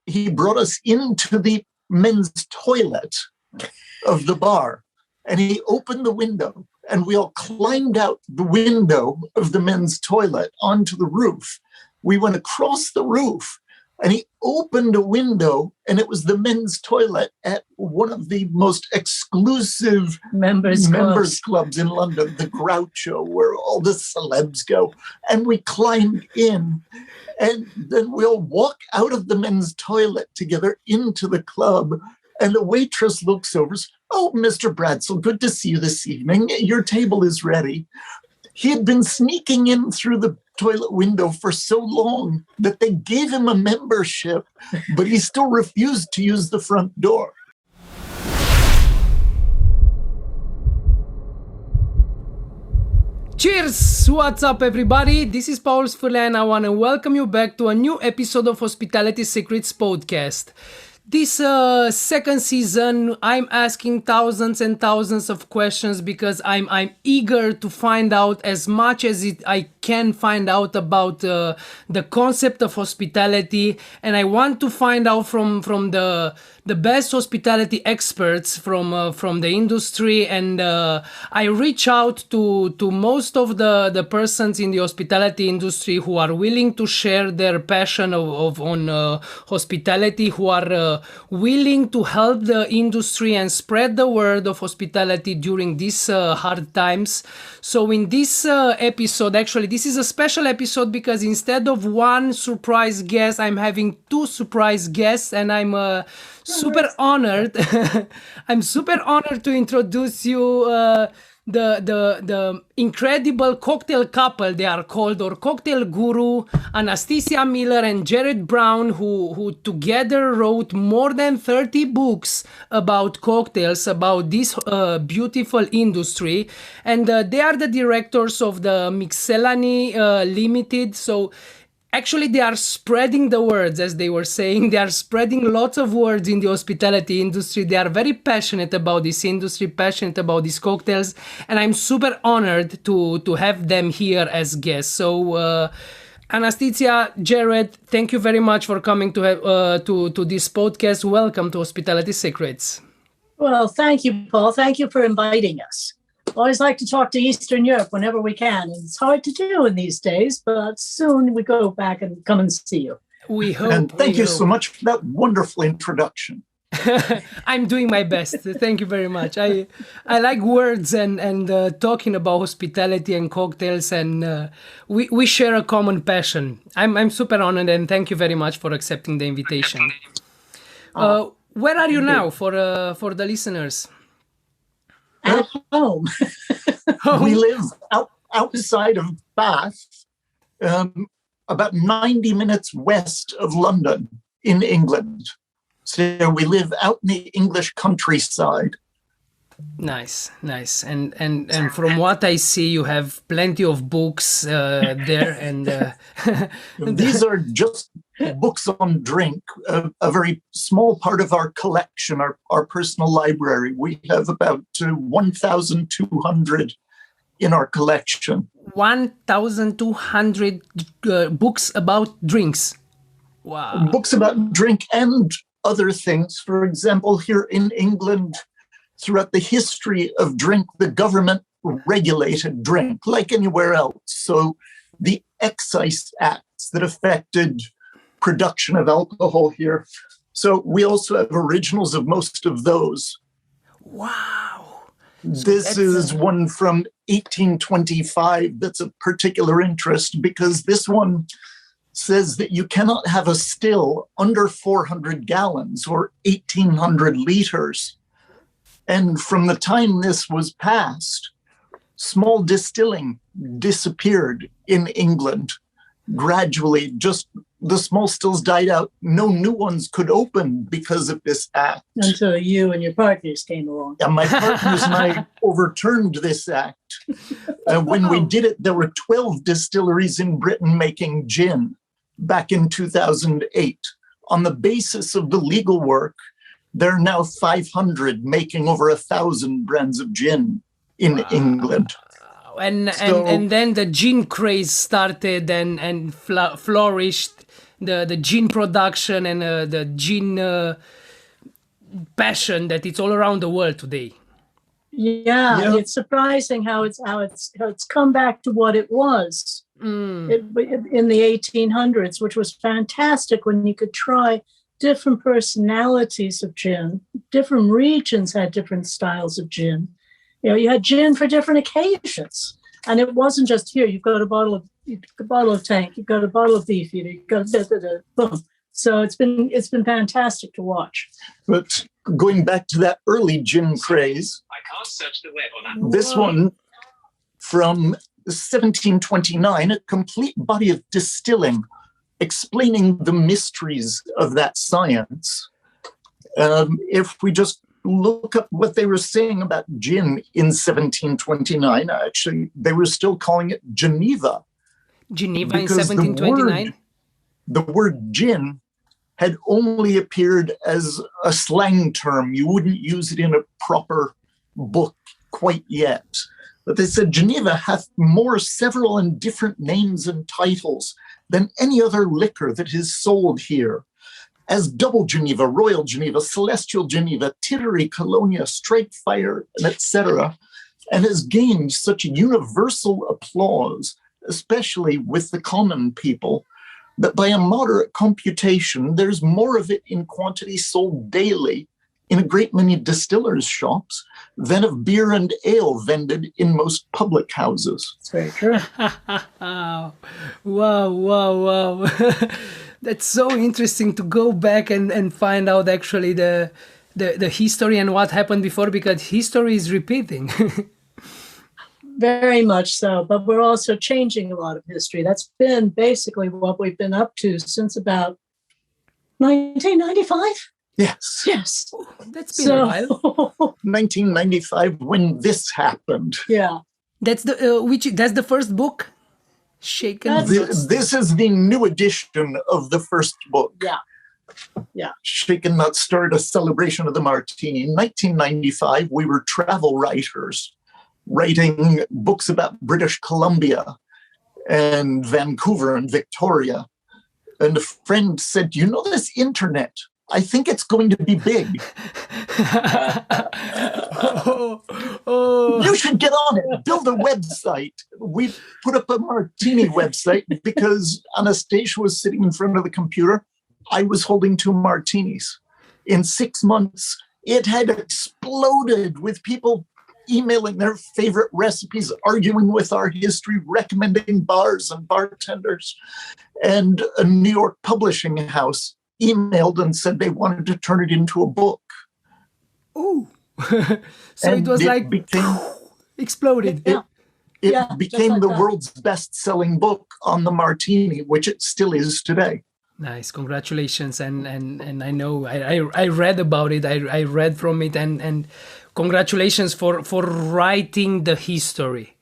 he brought us into the men's toilet of the bar, and he opened the window, and we all climbed out the window of the men's toilet onto the roof. We went across the roof, and he opened a window, and it was the men's toilet at one of the most exclusive members clubs in London, the Groucho, where all the celebs go. And we climbed in, and then we'll walk out of the men's toilet together into the club. And the waitress looks over, "Oh, Mr. Bradsell, good to see you this evening. Your table is ready." He had been sneaking in through the toilet window for so long that they gave him a membership, but he still refused to use the front door. Cheers! What's up, everybody? This is Paul Sfurla, and I want to welcome you back to a new episode of Hospitality Secrets podcast. This second season, I'm asking thousands and thousands of questions because I'm eager to find out as much as I can find out about the concept of hospitality, and I want to find out from the best hospitality experts from the industry, and I reach out to most of the persons in the hospitality industry who are willing to share their passion on hospitality, who are willing to help the industry and spread the word of hospitality during these hard times. So in this episode, actually this is a special episode because instead of one surprise guest, I'm having two surprise guests, and I'm super honored. I'm super honored to introduce you the incredible cocktail couple they are called, or cocktail guru, Anistatia Miller and Jared Brown, who together wrote more than 30 books about cocktails, about this beautiful industry, and they are the directors of the Mixellany Limited. So actually, they are spreading the words, as they were saying. They are spreading lots of words in the hospitality industry. They are very passionate about this industry, passionate about these cocktails, and I'm super honored to have them here as guests. So, Anistatia, Jared, thank you very much for coming to this podcast. Welcome to Hospitality Secrets. Well, thank you, Paul. Thank you for inviting us. Always like to talk to Eastern Europe whenever we can. It's hard to do in these days, but soon we go back and come and see you. We hope. And thank you so much for that wonderful introduction. I'm doing my best. Thank you very much. I like words and talking about hospitality and cocktails, and we share a common passion. I'm super honored, and thank you very much for accepting the invitation. Where are you now for the listeners? At home. We live outside of Bath, about 90 minutes west of London in England. So we live out in the English countryside. Nice. And from what I see, you have plenty of books there. And these are just books on drink, a very small part of our collection, our personal library. We have about 1,200 in our collection. 1,200 books about drinks. Wow. Books about drink and other things. For example, here in England, throughout the history of drink, the government regulated drink like anywhere else. So the excise acts that affected production of alcohol here. So we also have originals of most of those. Wow. This is one from 1825 that's of particular interest because this one says that you cannot have a still under 400 gallons or 1,800 liters. And from the time this was passed, small distilling disappeared in England. Gradually, just the small stills died out. No new ones could open because of this act. Until you and your partners came along. And my partners and I overturned this act. When we did it, there were 12 distilleries in Britain making gin back in 2008. On the basis of the legal work, there are now 500 making over 1,000 brands of gin in England. And then the gin craze started and flourished. the gin production and the gin passion that it's all around the world today. Yeah, it's surprising how it's come back to what it was in the 1800s, which was fantastic when you could try different personalities of gin. Different regions had different styles of gin. You had gin for different occasions, and it wasn't just here. You've got a bottle of tank, you've got a bottle of beef eater, you've got boom. So it's been fantastic to watch. But going back to that early gin craze, I can't search the web on that. this one from 1729, a complete body of distilling, explaining the mysteries of that science. If we just look up what they were saying about gin in 1729, actually, they were still calling it Geneva. Geneva in 1729? The word gin had only appeared as a slang term. You wouldn't use it in a proper book quite yet. But they said Geneva hath more several and different names and titles than any other liquor that is sold here, as double Geneva, Royal Geneva, Celestial Geneva, Tittery, Colonia, Straight Fire, etc., and has gained such universal applause, especially with the common people, that by a moderate computation, there's more of it in quantity sold daily in a great many distillers' shops than of beer and ale vended in most public houses. That's very true. Wow. That's so interesting to go back and find out actually the history and what happened before, because history is repeating. Very much so, but we're also changing a lot of history. That's been basically what we've been up to since about 1995. Yes. That's been a while. 1995, when this happened. Yeah. That's the first book? Shaken. This is the new edition of the first book. Yeah. Shaken Not Stirred, a celebration of the martini. In 1995, we were travel writers, writing books about British Columbia and Vancouver and Victoria. And a friend said, "You know this internet? I think it's going to be big. You should get on it. Build a website." We put up a martini website because Anastasia was sitting in front of the computer. I was holding 2 martinis. In 6 months, it had exploded with people emailing their favorite recipes, arguing with our history, recommending bars and bartenders. And a New York publishing house emailed and said they wanted to turn it into a book. Oh, so and it was like exploded. It became the world's best-selling book on the martini, which it still is today. Nice, congratulations! And I know I read about it. I read from it, and congratulations for writing the history.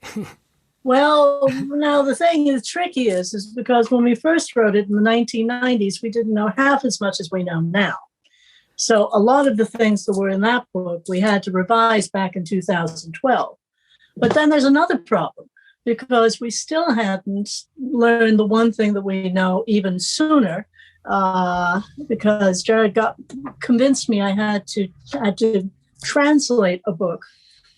Well, now the thing is tricky is because when we first wrote it in the 1990s, we didn't know half as much as we know now. So a lot of the things that were in that book, we had to revise back in 2012. But then there's another problem, because we still hadn't learned the one thing that we know even sooner, because Jared convinced me I had to translate a book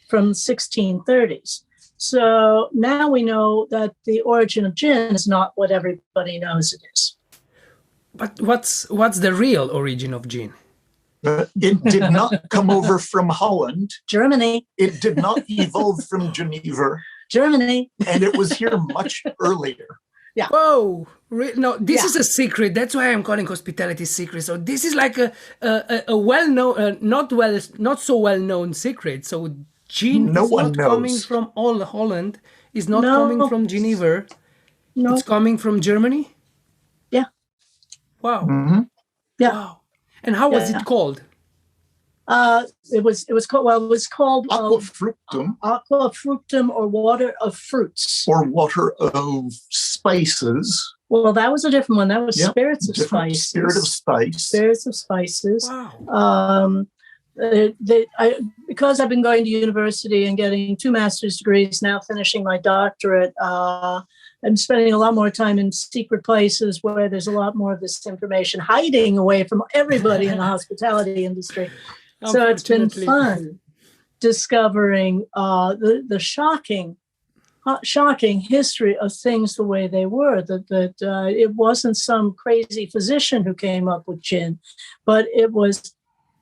from the 1630s. So now we know that the origin of gin is not what everybody knows it is. But what's the real origin of gin? It did not come over from Holland. Germany. It did not evolve from Geneva. Germany. And it was here much earlier. Yeah. Whoa. No, this is a secret. That's why I'm calling hospitality secret. So this is like a well-known, not so well-known secret. So gin is not coming from all Holland. It's not coming from Geneva. No. It's coming from Germany? Yeah. Wow. Mm-hmm. Yeah. Wow. And how was it called? It was called aqua fructum. Aqua fructum, or water of fruits. Or water of spices. Well, that was a different one. That was spirits of spices. Spirit of spice. Spirits of spices. Wow. Because I've been going to university and getting 2 master's degrees, now finishing my doctorate, I'm spending a lot more time in secret places where there's a lot more of this information hiding away from everybody in the hospitality industry. So it's been fun discovering the shocking history of things the way they were, that it wasn't some crazy physician who came up with gin, but it was,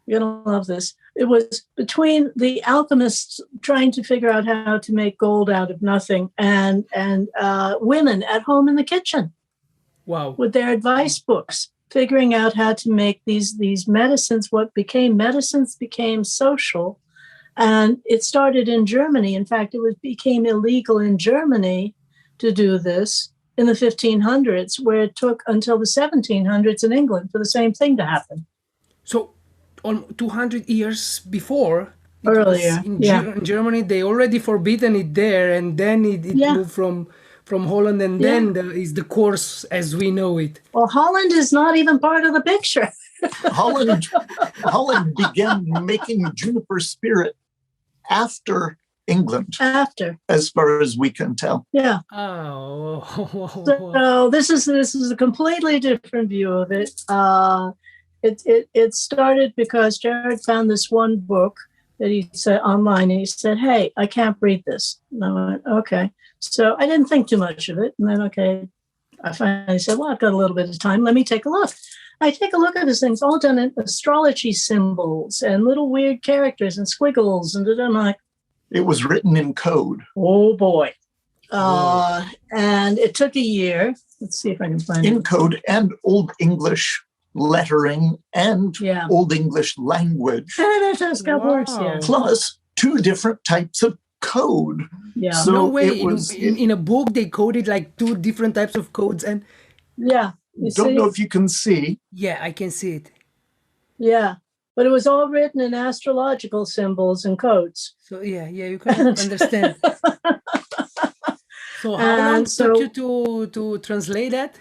you're going to love this, it was between the alchemists trying to figure out how to make gold out of nothing and women at home in the kitchen. Wow. With their advice books, figuring out how to make these medicines, what became medicines became social. And it started in Germany. In fact, it became illegal in Germany to do this in the 1500s, where it took until the 1700s in England for the same thing to happen. So, 200 years before, earlier, in Germany, they already forbidden it there, and then it moved from Holland, and then is the course as we know it. Well, Holland is not even part of the picture. Holland began making juniper spirit after England. After, as far as we can tell. Yeah. Oh. So this is a completely different view of it. It started because Jared found this one book that he said online, and he said, "Hey, I can't read this." And I went, "Okay." So I didn't think too much of it, and then I finally said, "Well, I've got a little bit of time. Let me take a look." I take a look at these things, all done in astrology symbols and little weird characters and squiggles, and I'm like, it was written in code. Oh boy! And it took a year. Let's see if I can find it. In code and Old English lettering and Old English language. And it has got words here. Plus 2 different types of code. Yeah. So no way. It was in a book, they coded like 2 different types of codes. And yeah. Don't know if you can see. Yeah, I can see it. Yeah. But it was all written in astrological symbols and codes. So you can understand. So how long took you to translate that?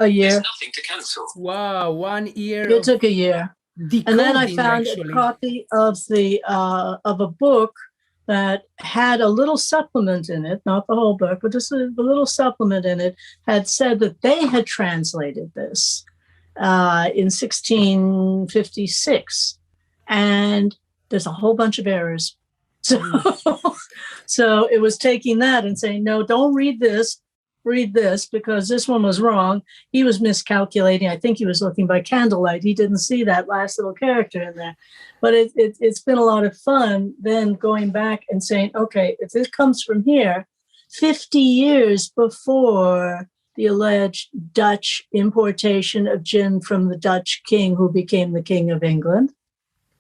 A year. There's nothing to cancel. Wow, 1 year. It took a year. And then I found a copy of a book that had a little supplement in it, not the whole book, but just a little supplement in it, had said that they had translated this in 1656. And there's a whole bunch of errors. So it was taking that and saying, no, don't read this, because this one was wrong. He was miscalculating. I think he was looking by candlelight. He didn't see that last little character in there. But it's been a lot of fun then going back and saying, okay, if this comes from here, 50 years before the alleged Dutch importation of gin from the Dutch king who became the King of England,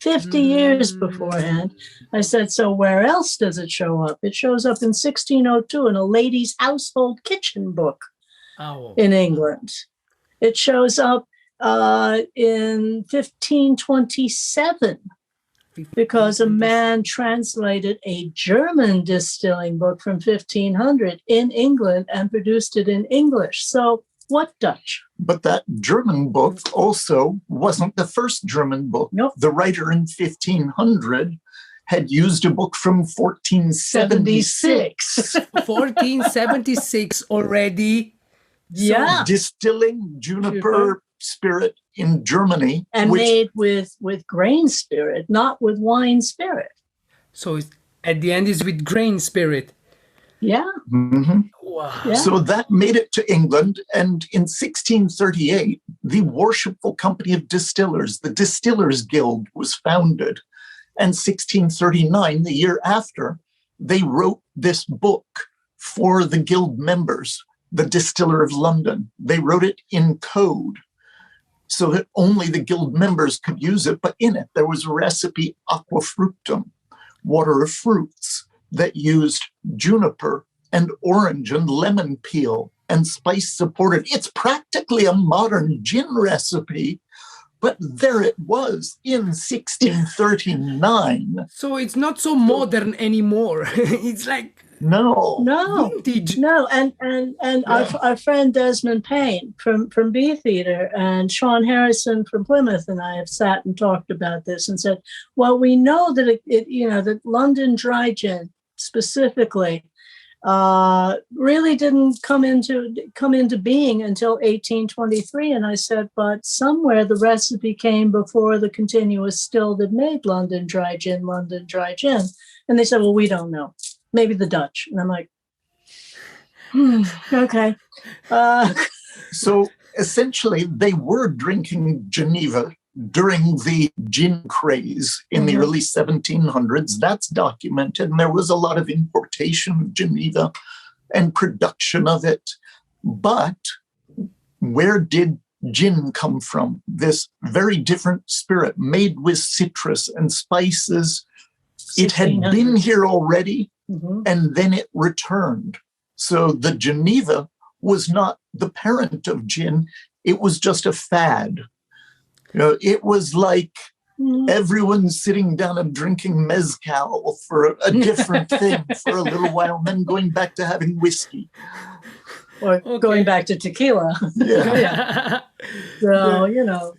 50 years beforehand, I said, so where else does it show up? It shows up in 1602 in a lady's household kitchen book in England. It shows up in 1527 because a man translated a German distilling book from 1500 in England and produced it in English. So what Dutch? But that German book also wasn't the first German book. Nope. The writer in 1500 had used a book from 1476. 1476 already. Yeah. Distilling juniper spirit in Germany. And made with grain spirit, not with wine spirit. So at the end is with grain spirit. Yeah. Mm-hmm. Wow. Yeah. So that made it to England. And in 1638, the Worshipful Company of Distillers, the Distillers Guild, was founded. And 1639, the year after, they wrote this book for the guild members, the Distiller of London. They wrote it in code so that only the guild members could use it. But in it, there was a recipe, aqua fructum, water of fruits, that used juniper and orange and lemon peel and spice supported. It's practically a modern gin recipe, but there it was in 1639. So it's not so modern anymore. It's like No. vintage. No, and our friend Desmond Payne from Beefeater and Sean Harrison from Plymouth and I have sat and talked about this and said, well, we know that that London dry gin specifically really didn't come into being until 1823. And I said, but somewhere the recipe came before the continuous still that made London Dry Gin, London Dry Gin. And they said, well, we don't know. Maybe the Dutch. And I'm like, okay. So essentially, they were drinking Geneva during the gin craze in the early 1700s. That's documented. And there was a lot of importation of Geneva and production of it. But where did gin come from? This very different spirit made with citrus and spices. It had been here already, and then it returned. So the Geneva was not the parent of gin. It was just a fad. You know, it was like everyone sitting down and drinking mezcal for a different thing for a little while, and then going back to having whiskey. Or going back to tequila. Yeah. So, you know.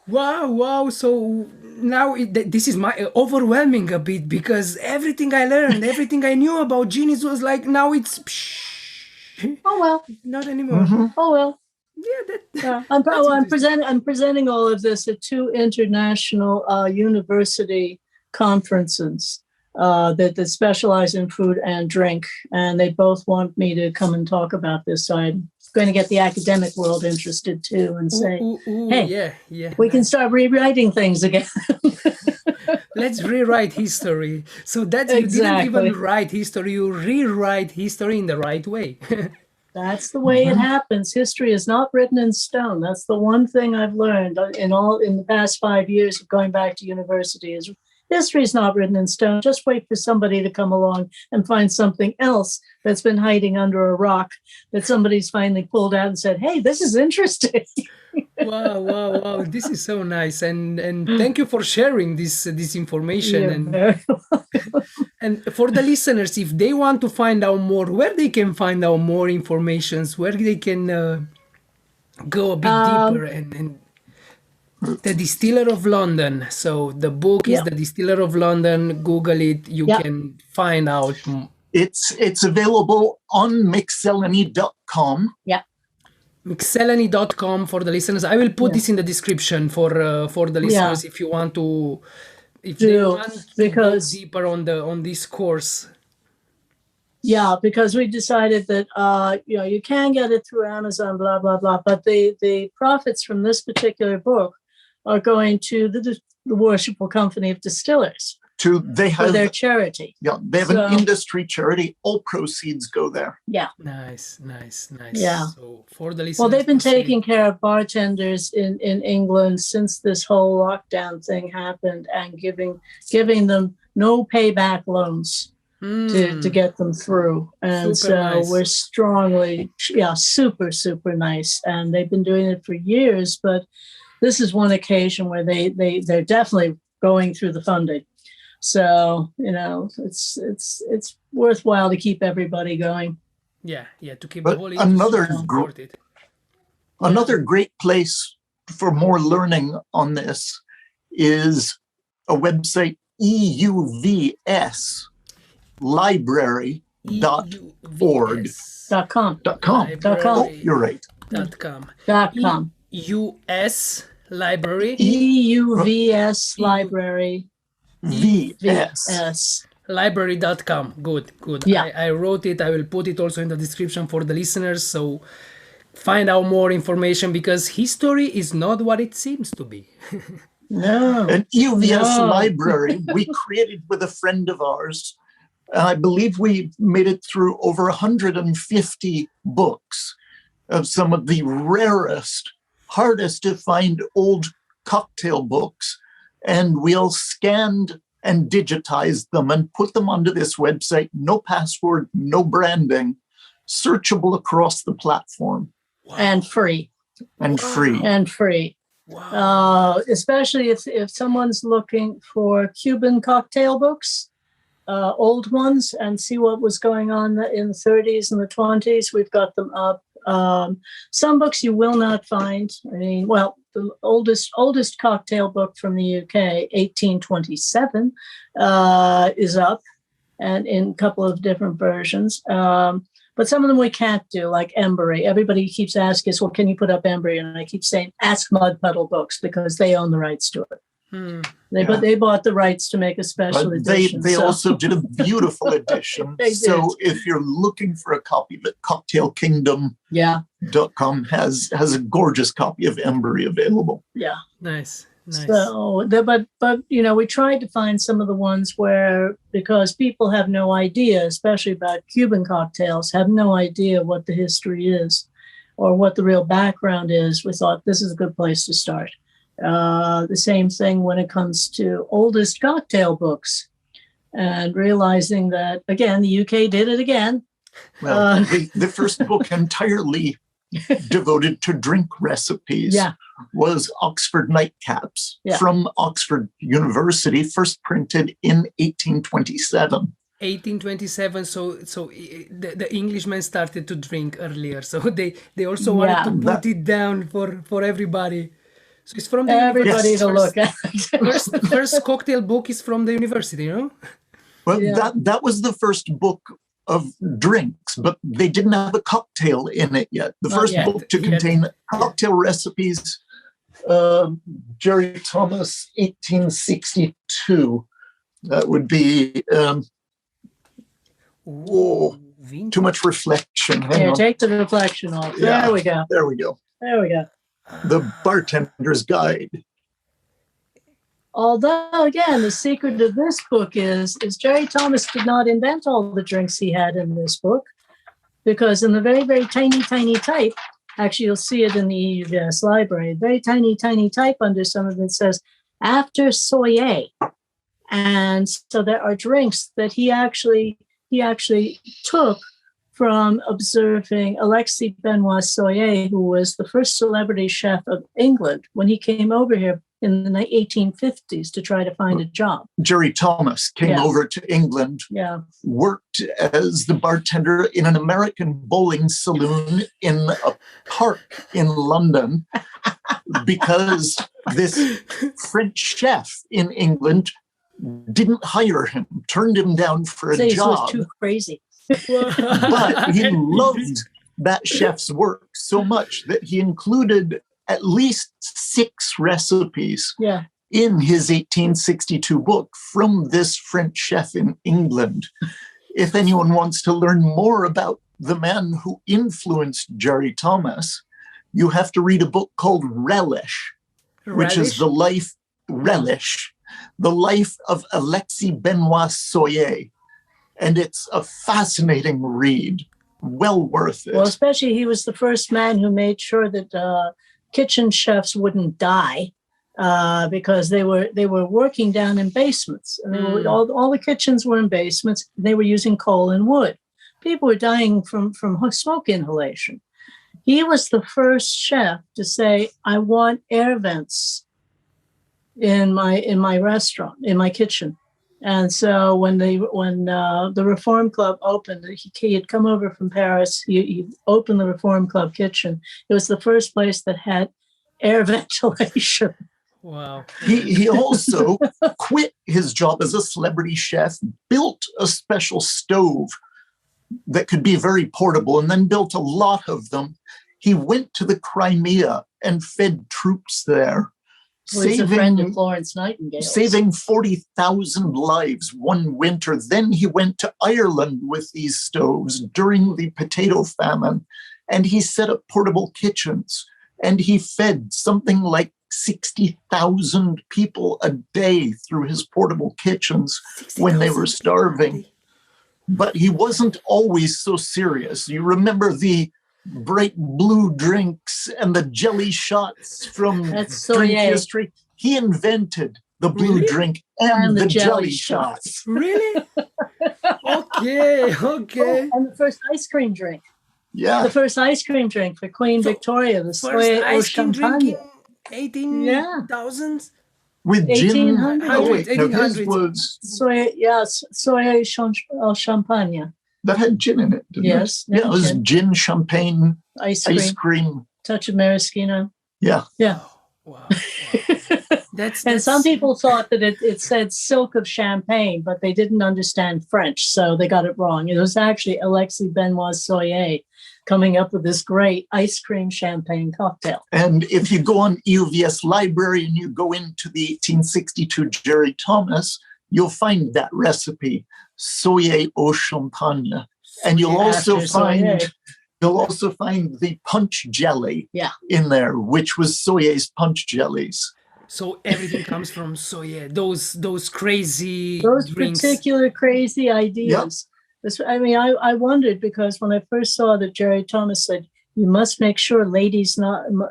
Wow. So now this is my overwhelming a bit, because everything I learned, everything I knew about gin was like, now it's oh well, not anymore. Oh well. Yeah, I'm presenting all of this at 2 international university conferences that specialize in food and drink, and they both want me to come and talk about this. So I'm going to get the academic world interested too, and say, "Hey, we can start rewriting things again." Let's rewrite history. So that you didn't even write history; you rewrite history in the right way. That's the way it happens. History is not written in stone. That's the one thing I've learned in the past 5 years of going back to university is history is not written in stone. Just wait for somebody to come along and find something else that's been hiding under a rock that somebody's finally pulled out and said, hey, this is interesting. Wow. This is so nice. And thank you for sharing this information. And for the listeners, if they want to find out more, where they can find out more information, where they can go a bit deeper, and The Distiller of London. So the book is The Distiller of London. Google it. You can find out. It's available on Mixellany.com. Yeah. Mixellany.com for the listeners. I will put this in the description for the listeners if you want to. If they want to go deeper on this course. Yeah, because we decided that you can get it through Amazon, blah blah blah, but the profits from this particular book are going to the Worshipful Company of Distillers for their charity. Yeah, they have an industry charity. All proceeds go there. Yeah. Nice. Yeah. So for the listeners, well, they've been taking care of bartenders in England since this whole lockdown thing happened, and giving them no payback loans to get them through. And super nice. We're strongly, super, super nice. And they've been doing it for years, but this is one occasion where they're definitely going through the funding. So, it's worthwhile to keep everybody going. Yeah, to keep but the whole industry supported. Another great place for more learning on this is a website, EUVS library.org. .com. Oh, you're right. .com. .com. US library. EUVS library. VS. Library.com. Good. Yeah. I wrote it. I will put it also in the description for the listeners. So find out more information, because history is not what it seems to be. No. An EUVS library we created with a friend of ours. I believe we made it through over 150 books of some of the rarest, hardest to find old cocktail books. And we'll scanned and digitized them and put them onto this website. No password, no branding, searchable across the platform. Wow. And free. Wow. Especially if someone's looking for Cuban cocktail books, old ones, and see what was going on in the 30s and the 20s. We've got them up. Some books you will not find. I mean, well, the oldest cocktail book from the UK, 1827, is up. and in a couple of different versions. But some of them we can't do, like Embry. Everybody keeps asking us, well, can you put up Embry? And I keep saying, ask Mud Puddle Books, because they own the rights to it. But they bought the rights to make a special edition. They also did a beautiful edition. So if you're looking for a copy of it, CocktailKingdom.com has a gorgeous copy of Embry available. Yeah. Nice. So, but we tried to find some of the ones where, because people have no idea, especially about Cuban cocktails, have no idea what the history is or what the real background is. We thought this is a good place to start. The same thing when it comes to oldest cocktail books, and realizing that, again, the UK did it again. Well, the first book entirely devoted to drink recipes was Oxford Nightcaps from Oxford University, first printed in 1827. 1827. So the Englishmen started to drink earlier, so they also wanted to put it down for everybody. So it's from the everybody to look at. First cocktail book is from the university, you know? Well, that was the first book of drinks, but they didn't have a cocktail in it yet. The first book to contain cocktail recipes, Jerry Thomas, 1862. That would be too much reflection. Hang on. Take the reflection off. There we go. There we go. There we go. The Bartender's Guide. Although, again, the secret of this book is Jerry Thomas did not invent all the drinks he had in this book, because in the very, very tiny, tiny type, actually, you'll see it in the EUVS library, very tiny, tiny type under some of it says, after Soyer. And so there are drinks that he actually took from observing Alexis Benoit Soyer, who was the first celebrity chef of England when he came over here in the 1850s to try to find a job. Jerry Thomas came over to England, worked as the bartender in an American bowling saloon in a park in London, because this French chef in England didn't hire him, turned him down for a job. He was too crazy. But he loved that chef's work so much that he included at least 6 recipes in his 1862 book from this French chef in England. If anyone wants to learn more about the man who influenced Jerry Thomas, you have to read a book called Relish, which is the life of Alexis Benoit Soyer. And it's a fascinating read, well worth it. Well, especially he was the first man who made sure that kitchen chefs wouldn't die, because they were working down in basements, and they were, all the kitchens were in basements. And they were using coal and wood. People were dying from smoke inhalation. He was the first chef to say, "I want air vents in my restaurant, in my kitchen." And so when the Reform Club opened, he had come over from Paris. He opened the Reform Club kitchen. It was the first place that had air ventilation. Wow. He also quit his job as a celebrity chef, built a special stove that could be very portable, and then built a lot of them. He went to the Crimea and fed troops there. Well, he's a friend of Florence Nightingale. Saving 40,000 lives one winter. Then he went to Ireland with these stoves during the potato famine, and he set up portable kitchens, and he fed something like 60,000 people a day through his portable kitchens when they were starving. But he wasn't always so serious. You remember the bright blue drinks and the jelly shots from drink history. He invented the blue drink and the jelly shots. Really? Okay. And the first ice cream drink. Yeah. The first ice cream drink for Queen Victoria, the First ice cream drink in 18,000s? With gin. 1800s. His was soy champagne. That had gin in it, didn't it? Yeah, it was gin, champagne, ice cream. Touch of maraschino. Yeah. Wow. And some people thought that it said silk of champagne, but they didn't understand French, so they got it wrong. It was actually Alexis Benoit Soyer coming up with this great ice cream champagne cocktail. And if you go on EUVS library and you go into the 1862 Jerry Thomas, you'll find that recipe, Soyer au champagne. And you'll also find the punch jelly in there, which was Soyer's punch jellies. So everything comes from Soyer. Those crazy drinks. Particular crazy ideas. Yep. I mean, I wondered, because when I first saw that Jerry Thomas said, you must make sure ladies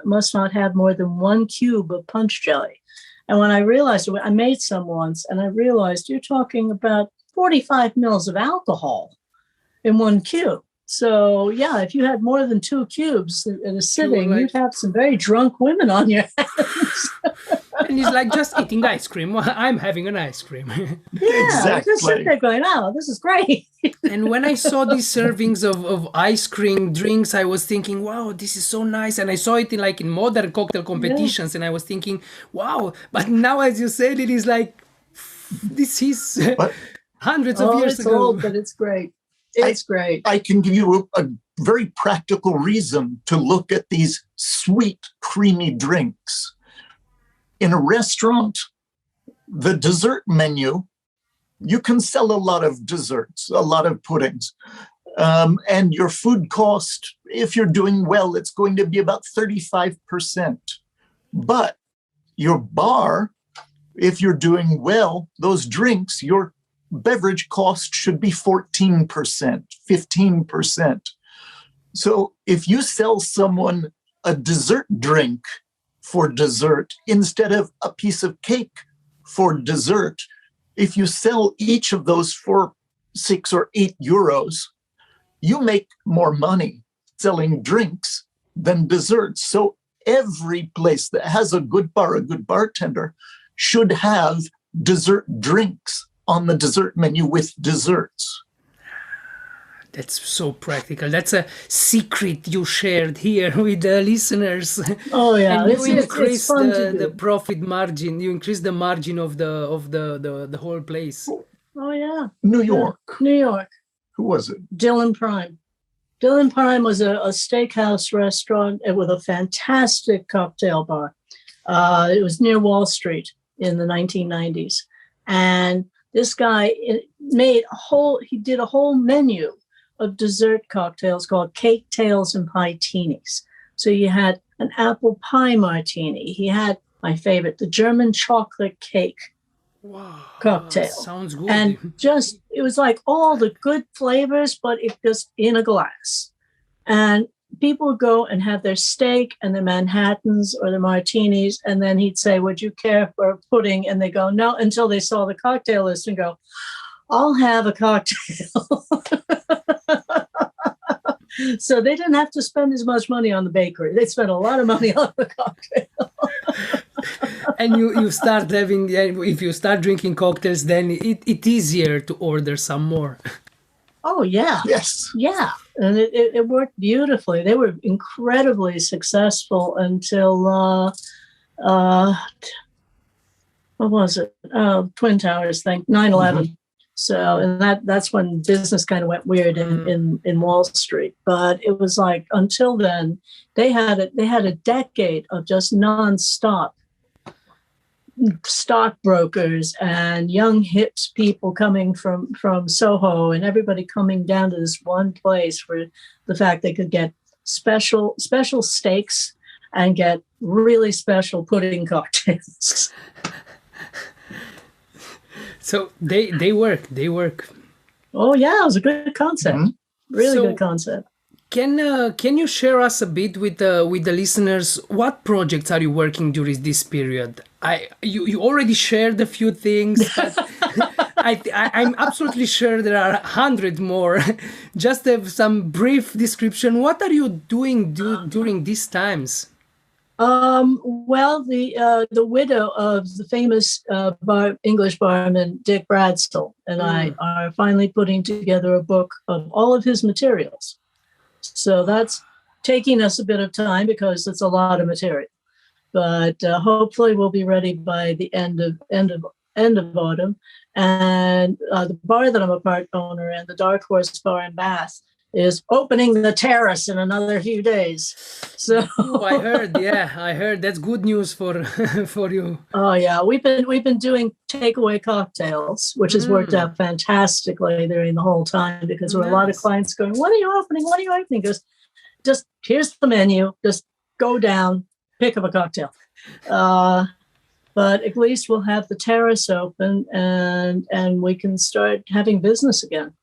must not have more than 1 cube of punch jelly. And when I realized it, I made some once, and I realized you're talking about 45 mils of alcohol in 1 cube. So, yeah, if you had more than 2 cubes in a sitting, you'd have some very drunk women on your hands. And he's like, just eating ice cream. I'm having an ice cream. Exactly. Just sit there going, oh, this is great. And when I saw these servings of ice cream drinks, I was thinking, wow, this is so nice. And I saw it in modern cocktail competitions, and I was thinking, wow. But now, as you said, it is like, this is hundreds of years ago. It's old, but it's great. It's great. I can give you a very practical reason to look at these sweet, creamy drinks. In a restaurant, the dessert menu, you can sell a lot of desserts, a lot of puddings. And your food cost, if you're doing well, it's going to be about 35%. But your bar, if you're doing well, those drinks, your beverage cost should be 14%, 15%. So if you sell someone a dessert drink for dessert instead of a piece of cake for dessert, if you sell each of those for 6 or 8 euros, you make more money selling drinks than desserts. So every place that has a good bar, a good bartender, should have dessert drinks on the dessert menu with desserts. That's so practical. That's a secret you shared here with the listeners. Oh yeah, and you it's increase fun the profit margin. You increase the margin of the whole place. Oh yeah, New York. New York. Who was it? Dylan Prime. Dylan Prime was a steakhouse restaurant with a fantastic cocktail bar. It was near Wall Street in the 1990s, and this guy did a whole menu of dessert cocktails called Cake Tails and Pie-Tinis. So you had an apple pie martini. He had my favorite, the German chocolate cake cocktail. Sounds good. And it was like all the good flavors, but it just in a glass. And people would go and have their steak and their Manhattans or the martinis, and then he'd say, would you care for a pudding? And they go, no, until they saw the cocktail list and go, I'll have a cocktail. So they didn't have to spend as much money on the bakery. They spent a lot of money on the cocktail. And you start having, if you start drinking cocktails, then it's easier to order some more. Oh, yeah. Yes. Yeah. And it worked beautifully. They were incredibly successful until, what was it? Twin Towers thing, 9/11. Mm-hmm. So, and that's when business kind of went weird in Wall Street. But it was like, until then, they had a decade of just nonstop stockbrokers and young hips people coming from Soho, and everybody coming down to this one place for the fact they could get special steaks and get really special pudding cocktails. So they work. Oh yeah, it was a good concept. Mm-hmm. Really good concept. Can you share us a bit with the listeners? What projects are you working during this period? You already shared a few things. But I'm absolutely sure there are 100 more. Just have some brief description. What are you doing during these times? Well, the widow of the famous English barman Dick Bradstall and I are finally putting together a book of all of his materials. So that's taking us a bit of time because it's a lot of material. but hopefully we'll be ready by the end of autumn. And the bar that I'm a part owner in, the Dark Horse Bar in Bath, is opening the terrace in another few days. So I heard that's good news for for you. Oh yeah, we've been doing takeaway cocktails, which has worked out fantastically during the whole time, because there were a lot of clients going, "When are you opening? When are you opening?" Goes, just here's the menu. Just go down, pick up a cocktail. But at least we'll have the terrace open, and we can start having business again,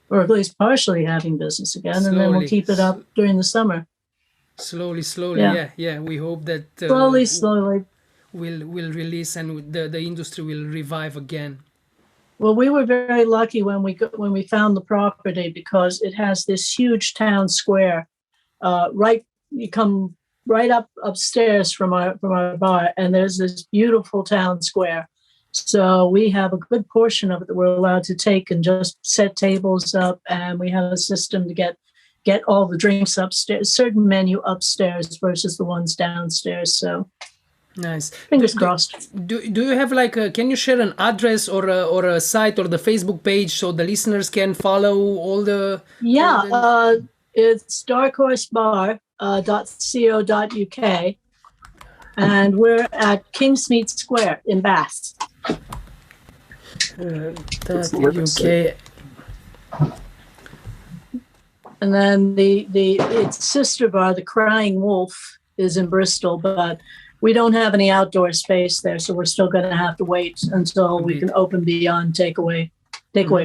or at least partially having business again, and then we'll keep it up during the summer. Slowly, yeah. We hope that slowly will release, and the industry will revive again. Well, we were very lucky when we found the property, because it has this huge town square. You come right upstairs from our bar, and there's this beautiful town square. So we have a good portion of it that we're allowed to take and just set tables up, and we have a system to get all the drinks upstairs, certain menu upstairs versus the ones downstairs. So nice. Fingers crossed. Do you have can you share an address or a site or the Facebook page so the listeners can follow all the? Yeah, it's darkhorsebar.co.uk, and we're at Kingsmead Square in Bath. UK. And then its sister bar, the Crying Wolf, is in Bristol, but we don't have any outdoor space there, so we're still going to have to wait until we can open beyond takeaway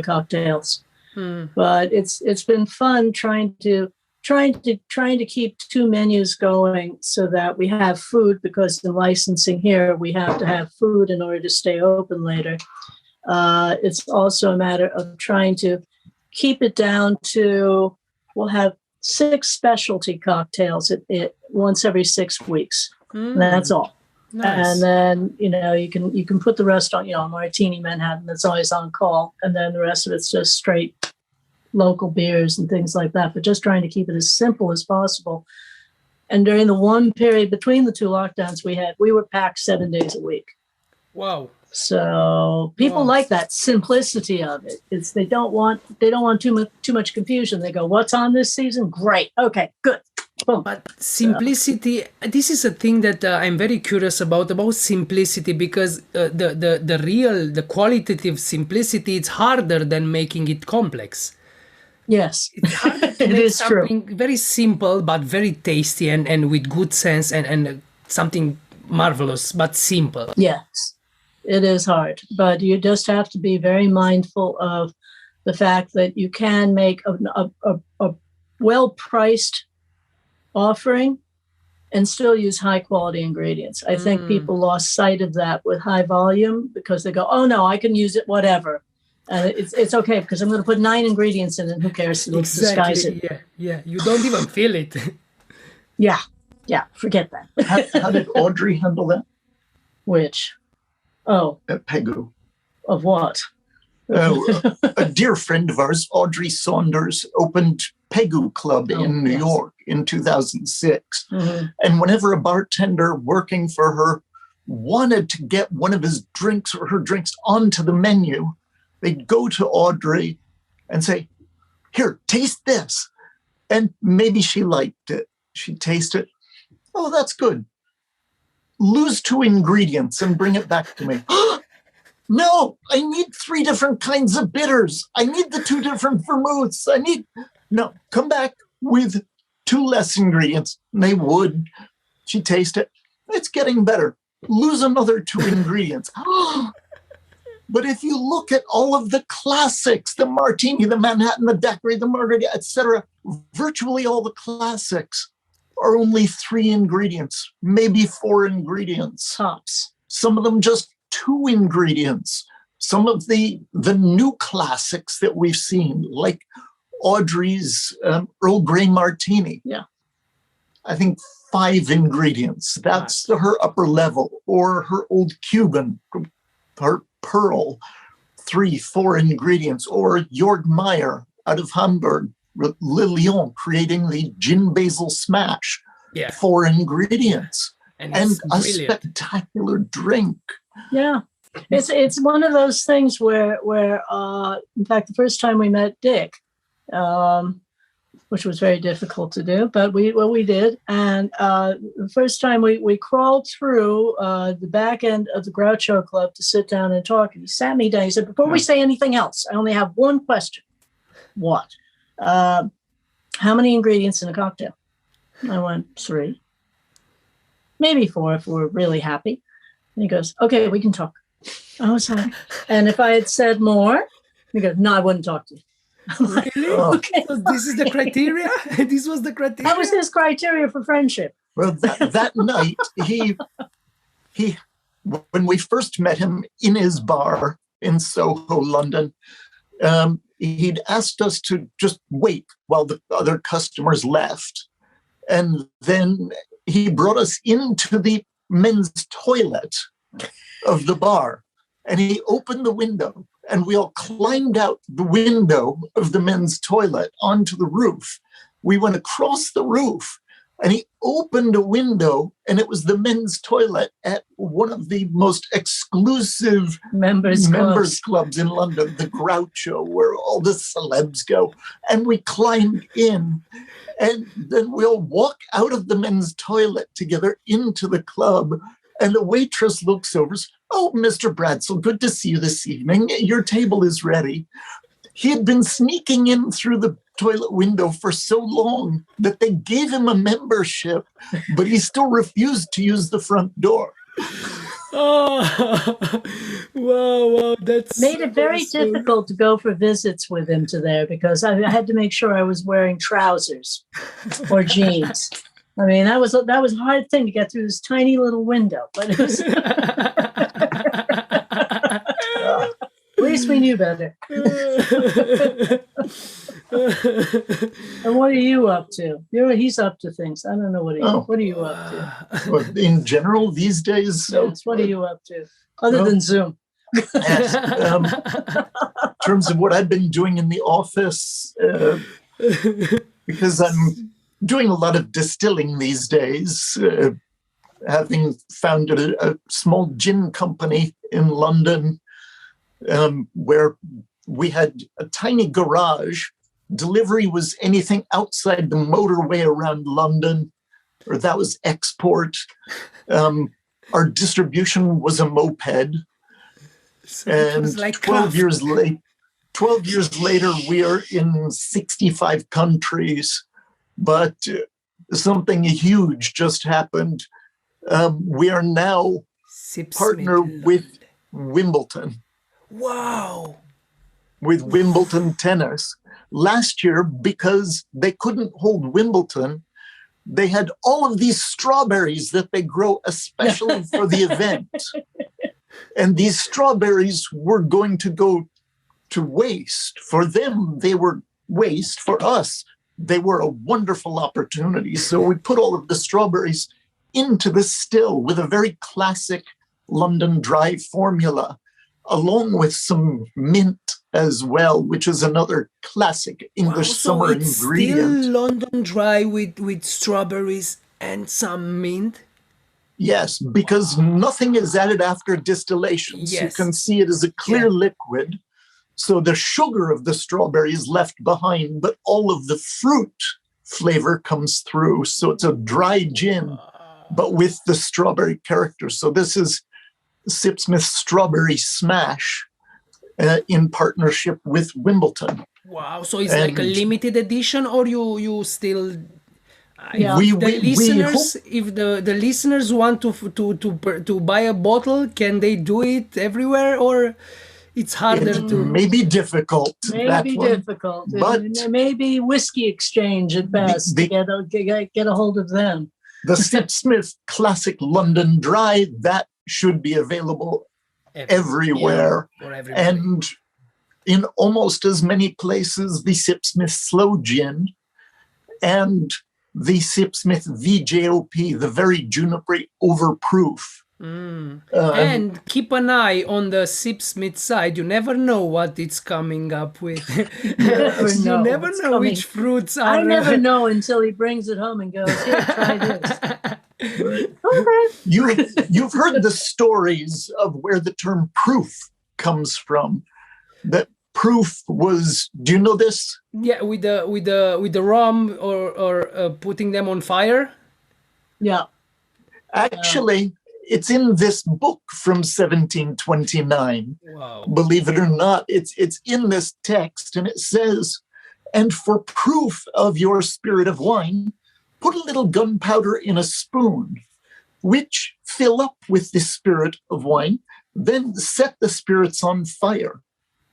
cocktails. But it's been fun trying to keep two menus going so that we have food, because in licensing here we have to have food in order to stay open later. It's also a matter of trying to keep it down to, we'll have 6 specialty cocktails once every 6 weeks. And that's all. Nice. And then you can put the rest on, Martini Manhattan that's always on call, and then the rest of it's just straight local beers and things like that, but just trying to keep it as simple as possible. And during the one period between the 2 lockdowns we were packed 7 days a week. Wow. So people like that simplicity of it. They don't want too much confusion. They go, "What's on this season? Great. Okay, good." Boom. But simplicity, this is a thing that I'm very curious about simplicity, because the qualitative simplicity, it's harder than making it complex. Yes, it's harder to it make is something true. Very simple but very tasty and with good sense and something marvelous but simple. Yes, it is hard, but you just have to be very mindful of the fact that you can make a well-priced offering and still use high quality ingredients. I think people lost sight of that with high volume, because they go, "Oh no, I can use it whatever. It's okay because I'm going to put 9 ingredients in it. Who cares? It'll disguise it." Yeah. You don't even feel it. Yeah. Forget that. How did Audrey handle that? Which? Oh. At Pegu. Of what? A dear friend of ours, Audrey Saunders, opened Pegu Club in New York in 2006. Mm-hmm. And whenever a bartender working for her wanted to get one of his drinks or her drinks onto the menu, they'd go to Audrey and say, "Here, taste this." And maybe she liked it. She'd taste it. "Oh, that's good. Lose 2 ingredients and bring it back to me." "No, I need 3 different kinds of bitters. I need the 2 different vermouths. No, come back with 2 less ingredients." And they would. She'd taste it. "It's getting better. Lose another 2 ingredients." But if you look at all of the classics, the Martini, the Manhattan, the Daiquiri, the Margarita, etc., virtually all the classics are only 3 ingredients, maybe 4 ingredients. Tops. Some of them just 2 ingredients. Some of the new classics that we've seen, like Audrey's Earl Grey Martini. Yeah. I think 5 ingredients. That's her upper level. Or her old Cuban, her Pearl, 3-4 ingredients. Or Jörg Meyer out of Hamburg, Le Lion, creating the gin basil smash. Yeah. 4 ingredients. And and it's a brilliant. spectacular drink. Yeah. It's one of those things where in fact, the first time we met Dick, which was very difficult to do, but we did. And the first time we crawled through the back end of the Groucho Club to sit down and talk. And he sat me down. He said, before we say anything else, I only have one question. What? How many ingredients in a cocktail? I went, 3. Maybe 4 if we're really happy. And he goes, okay, we can talk. I was like, and if I had said more, he goes, no, I wouldn't talk to you. Really? Okay. So this is the criteria? This was the criteria? That was his criteria for friendship. Well, that night, he, when we first met him in his bar in Soho, London, he'd asked us to just wait while the other customers left. And then he brought us into the men's toilet of the bar, and he opened the window, and we all climbed out the window of the men's toilet onto the roof. We went across the roof, and he opened a window, and it was the men's toilet at one of the most exclusive Members clubs in London, the Groucho, where all the celebs go. And we climbed in, and then we'll walk out of the men's toilet together into the club. And the waitress looks over, oh, Mr. Bradsell, good to see you this evening. Your table is ready. He had been sneaking in through the toilet window for so long that they gave him a membership, but he still refused to use the front door. Oh, wow, that's made it very awesome. difficult to go for visits with him to there because I had to make sure I was wearing trousers or jeans. I mean, that was a hard thing to get through this tiny little window, but it was. At least we knew better. And what are you up to? He's up to things. I don't know what are you up to? Well, in general, these days. Yes, what are you up to? Other than Zoom. Yes, in terms of what I've been doing in the office, because I'm doing a lot of distilling these days, having founded a small gin company in London, where we had a tiny garage. Delivery was anything outside the motorway around London, or that was export. Our distribution was a moped. So and like 12 years later, we are in 65 countries. But something huge just happened. We are now partner with Wimbledon. Wow. With Wimbledon Tennis. Last year, because they couldn't hold Wimbledon, they had all of these strawberries that they grow especially for the event. And these strawberries were going to go to waste. For them, they were waste. For us, they were a wonderful opportunity. So we put all of the strawberries into the still with a very classic London dry formula, along with some mint as well, which is another classic English summer ingredient. Still London dry with strawberries and some mint? Yes, because nothing is added after distillation. Yes. So you can see it as a clear liquid. So the sugar of the strawberry is left behind, but all of the fruit flavor comes through. So it's a dry gin, but with the strawberry character. So this is Sipsmith's Strawberry Smash in partnership with Wimbledon. Wow! So it's like a limited edition, or you still? Yeah. If the listeners want to buy a bottle, can they do it everywhere, or it's harder It to? may be difficult. Difficult. But there may be whiskey exchange at best to get a hold of them. The Sipsmith Classic London Dry, that should be available everywhere. And in almost as many places, the Sipsmith Slow Gin and the Sipsmith VJOP, the very junipery overproof. And keep an eye on the Sipsmith side. You never know what it's coming up with. You never know which fruits are. I never know until he brings it home and goes, here, try this. Okay. You've heard the stories of where the term proof comes from. That proof was. Do you know this? Yeah, with the rum or putting them on fire. Yeah. Actually, it's in this book from 1729. Wow. Believe it or not, it's in this text, and it says, "And for proof of your spirit of wine, put a little gunpowder in a spoon, which fill up with the spirit of wine, then set the spirits on fire.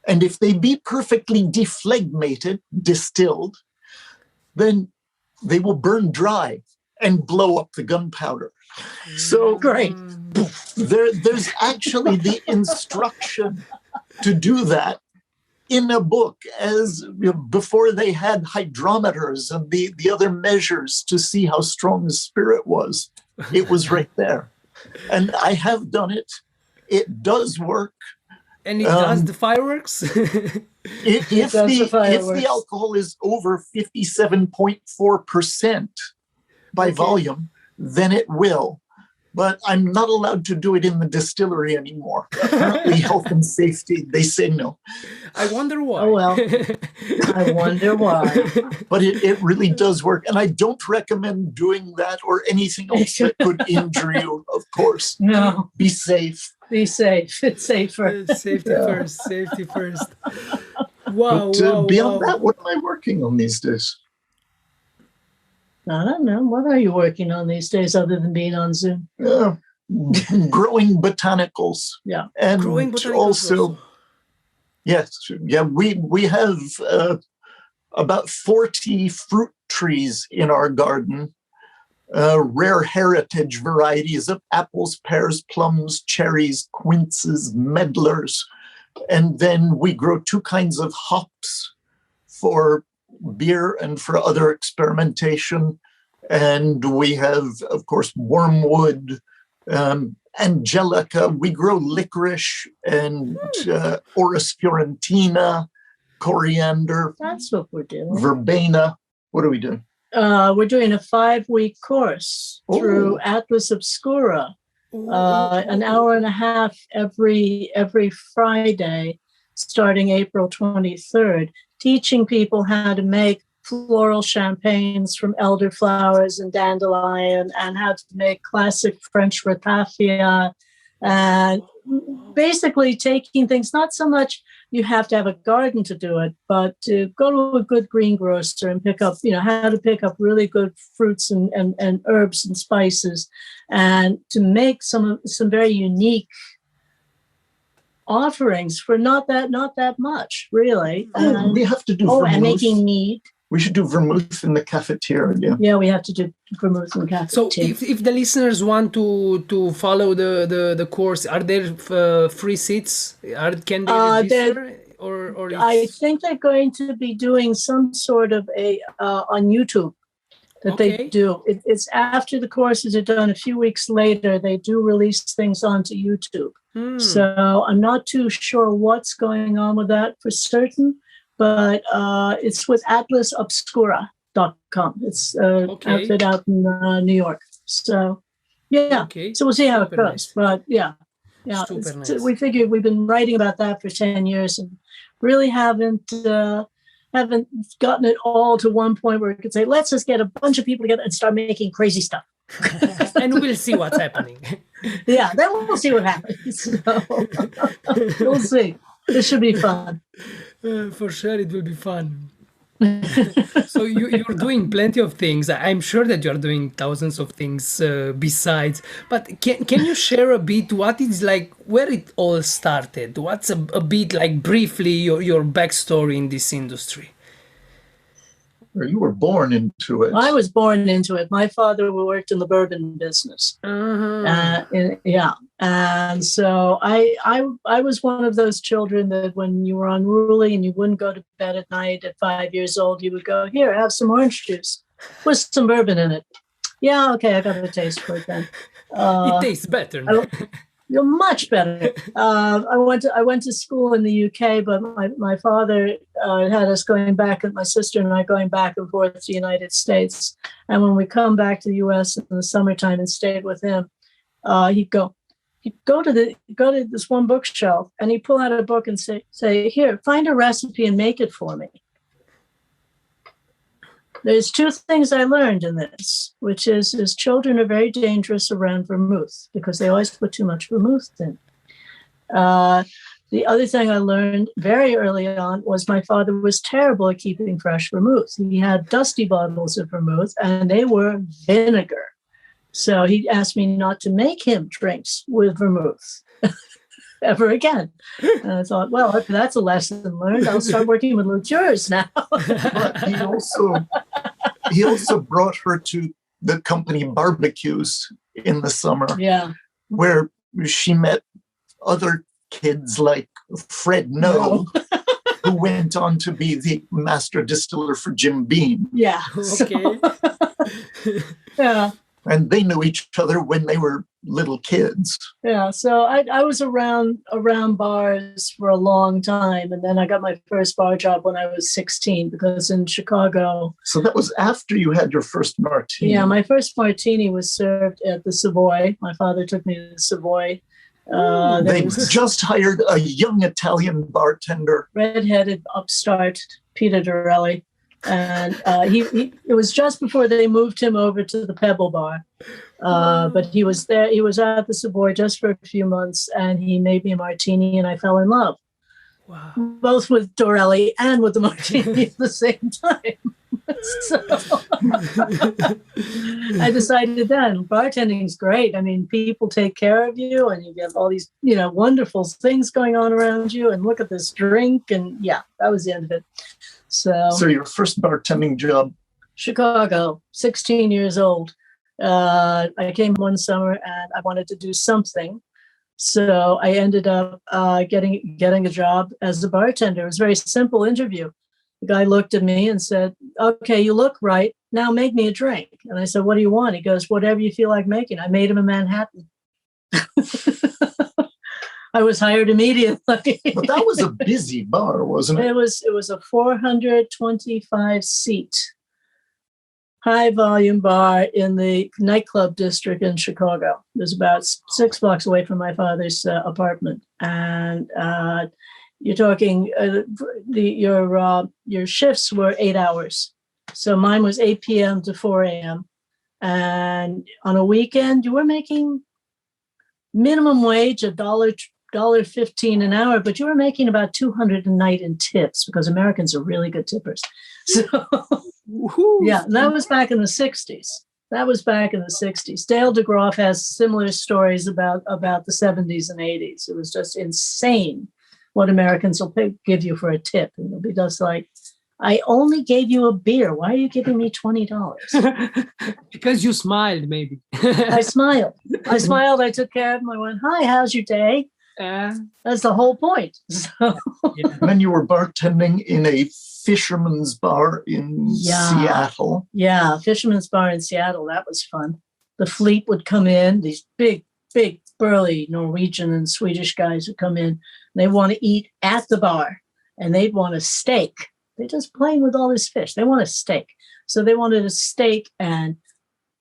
And if they be perfectly deflegmated, distilled, then they will burn dry and blow up the gunpowder." So Great. there's actually the instruction to do that in a book, as before they had hydrometers and the other measures to see how strong the spirit was. It was right there. And I have done it. It does work. And it does the fireworks? If the alcohol is over 57.4% by volume, then it will. But I'm not allowed to do it in the distillery anymore. Apparently, health and safety, they say no. I wonder why. Oh, well. I wonder why. But it really does work. And I don't recommend doing that or anything else that could injure you, of course. No. Be safe. Be safe. It's safer. Safety first. Safety first. Wow. But beyond that, what am I working on these days? I don't know. What are you working on these days other than being on Zoom? Growing botanicals. Yeah. And Growing botanicals also, yes, yeah, we have about 40 fruit trees in our garden, rare heritage varieties of apples, pears, plums, cherries, quinces, medlars. And then we grow 2 kinds of hops for beer and for other experimentation. And we have, of course, wormwood, angelica. We grow licorice and Orris fiorentina, coriander. That's what we're doing. Verbena. What are we doing? We're doing a 5-week course through Atlas Obscura. An hour and a half every Friday, starting April 23rd, teaching people how to make floral champagnes from elderflowers and dandelion, and how to make classic French ratafia, and basically taking things, not so much you have to have a garden to do it, but to go to a good greengrocer and pick up, how to pick up really good fruits and herbs and spices, and to make some very unique offerings for not that much, really. We have to do vermouth. And making mead. We should do vermouth in the cafeteria. Yeah, we have to do vermouth in the cafeteria. So if the listeners want to follow the course, are there free seats? Can they register? Or I think they're going to be doing some sort of on YouTube that they do. It's after the courses are done. A few weeks later, they do release things onto YouTube. So I'm not too sure what's going on with that for certain, but it's with atlasobscura.com. It's outfit out in New York. So, yeah. So we'll see how it goes. Nice. But, yeah. Nice. We figured we've been writing about that for 10 years and really haven't gotten it all to one point where we could say, let's just get a bunch of people together and start making crazy stuff. And we'll see what's happening. Yeah, then we'll see what happens. So, we'll see. This should be fun. For sure, it will be fun. So you're doing plenty of things. I'm sure that you're doing thousands of things besides. But can you share a bit what it's like, where it all started? What's a bit like briefly your backstory in this industry? You were born into it. I was born into it. My father worked in the bourbon business. And so I was one of those children that when you were unruly and you wouldn't go to bed at night at 5 years old, you would go, here, have some orange juice with some bourbon in it. Yeah, okay, I got a taste for it then. It tastes better now. You're much better. I went to school in the UK, but my father had us going back, and my sister and I going back and forth to the United States. And when we come back to the US in the summertime and stayed with him, he'd go to this one bookshelf, and he'd pull out a book and say, here, find a recipe and make it for me. There's two things I learned in this, which is children are very dangerous around vermouth because they always put too much vermouth in. The other thing I learned very early on was my father was terrible at keeping fresh vermouth. He had dusty bottles of vermouth, and they were vinegar. So he asked me not to make him drinks with vermouth ever again. And I thought, well, if that's a lesson learned, I'll start working with liqueurs now. But he also brought her to the company barbecues in the summer, where she met other kids like Fred No, who went on to be the master distiller for Jim Beam. Yeah. Okay. Yeah. And they knew each other when they were little kids. Yeah, so I was around bars for a long time, and then I got my first bar job when I was 16, because in Chicago. So that was after you had your first martini. Yeah, my first martini was served at the Savoy. My father took me to the Savoy. They just hired a young Italian bartender, redheaded upstart Peter Dorelli. And it was just before they moved him over to the Pebble Bar. But he was there. He was at the Savoy just for a few months, and he made me a martini, and I fell in love. Wow. Both with Dorelli and with the martini at the same time. So I decided then bartending is great. I mean, people take care of you, and you have all these, wonderful things going on around you, and look at this drink. And yeah, that was the end of it. So your first bartending job? Chicago, 16 years old. I came one summer and I wanted to do something. So I ended up getting a job as a bartender. It was a very simple interview. The guy looked at me and said, okay, you look right. Now make me a drink. And I said, what do you want? He goes, whatever you feel like making. I made him a Manhattan. I was hired immediately. But that was a busy bar, wasn't it? It was a 425 seat high volume bar in the nightclub district in Chicago. It was about 6 blocks away from my father's apartment. And you're talking your shifts were 8 hours. So mine was 8 p.m. to 4 a.m. And on a weekend, you were making minimum wage $1.15 an hour, but you were making about $200 a night in tips, because Americans are really good tippers. So yeah, that was back in the 60s. Dale DeGroff has similar stories about the 70s and 80s. It was just insane what Americans will give you for a tip. And it'll be just like, I only gave you a beer. Why are you giving me $20? Because you smiled, maybe. I smiled. I took care of him. I went, hi, how's your day? That's the whole point. So. Yeah. And then you were bartending in a fisherman's bar in Seattle. Yeah, fisherman's bar in Seattle. That was fun. The fleet would come in, these big, burly Norwegian and Swedish guys would come in. And they want to eat at the bar, and they'd want a steak. They're just playing with all this fish. They want a steak. So they wanted a steak and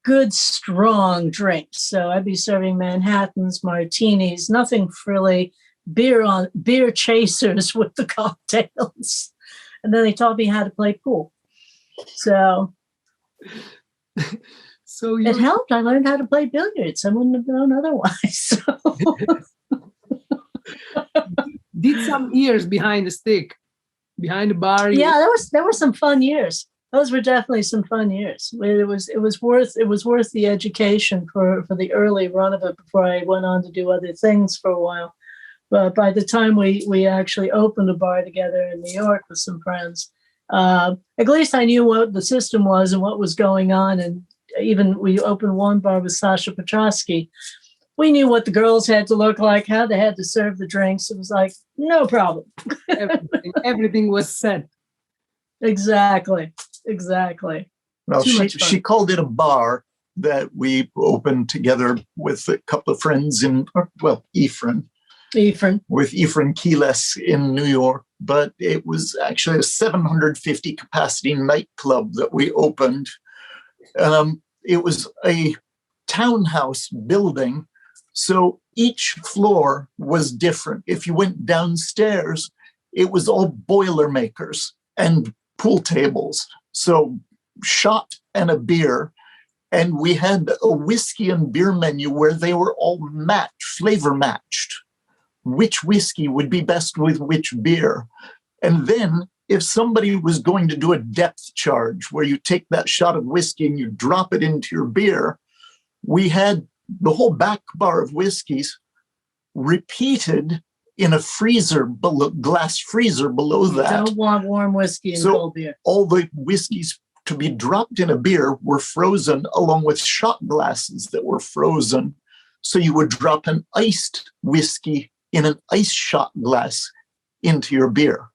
good, strong drinks. So I'd be serving Manhattans, martinis, nothing frilly, beer chasers with the cocktails. And then they taught me how to play pool. So it helped. I learned how to play billiards. I wouldn't have known otherwise. Did some years behind the stick, behind the bar. Yeah, there were some fun years. Those were definitely some fun years. It was worth the education for the early run of it before I went on to do other things for a while. But by the time we actually opened a bar together in New York with some friends, at least I knew what the system was and what was going on. And even we opened one bar with Sasha Petrosky. We knew what the girls had to look like, how they had to serve the drinks. It was like, no problem. Everything was set. Exactly. Well, she called it a bar, that we opened together with a couple of friends Ephraim Keeles in New York. But it was actually a 750 capacity nightclub that we opened. It was a townhouse building, so each floor was different. If you went downstairs, it was all Boilermakers and pool tables. So shot and a beer. And we had a whiskey and beer menu where they were all flavor matched. Which whiskey would be best with which beer. And then if somebody was going to do a depth charge where you take that shot of whiskey and you drop it into your beer, we had the whole back bar of whiskeys repeated in a glass freezer below that. You don't want warm whiskey and cold beer. All the whiskeys to be dropped in a beer were frozen along with shot glasses that were frozen. So you would drop an iced whiskey in an ice shot glass into your beer.